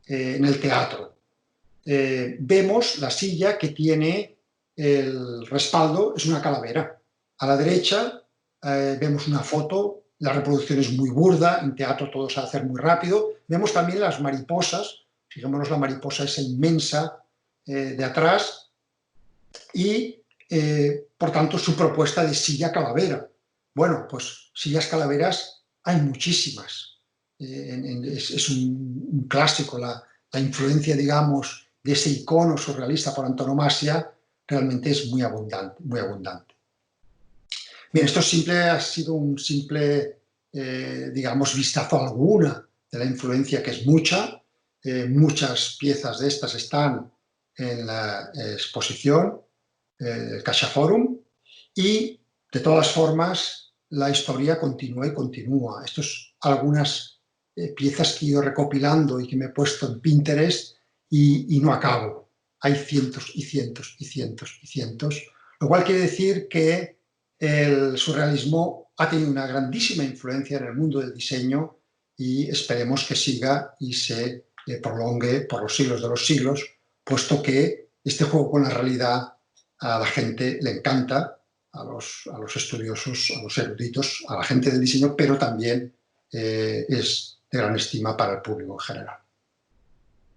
en el teatro. Vemos la silla que tiene el respaldo, es una calavera. A la derecha vemos una foto, la reproducción es muy burda, en teatro todo se va a hacer muy rápido. Vemos también las mariposas, fijémonos, la mariposa esa inmensa de atrás y, por tanto, su propuesta de silla calavera. Bueno, pues sillas calaveras hay muchísimas. Es un clásico, la influencia, digamos, de ese icono surrealista por antonomasia realmente es muy abundante, muy abundante. Bien, esto ha sido un simple, digamos, vistazo alguna de la influencia, que es mucha. Muchas piezas de estas están en la exposición, el CaixaForum, y de todas formas la historia continúa y continúa. Estas son algunas piezas que he ido recopilando y que me he puesto en Pinterest y no acabo. Hay cientos y cientos y cientos y cientos, lo cual quiere decir que el surrealismo ha tenido una grandísima influencia en el mundo del diseño y esperemos que siga y se prolongue por los siglos de los siglos, puesto que este juego con la realidad a la gente le encanta, a los estudiosos, a los eruditos, a la gente del diseño, pero también es de gran estima para el público en general.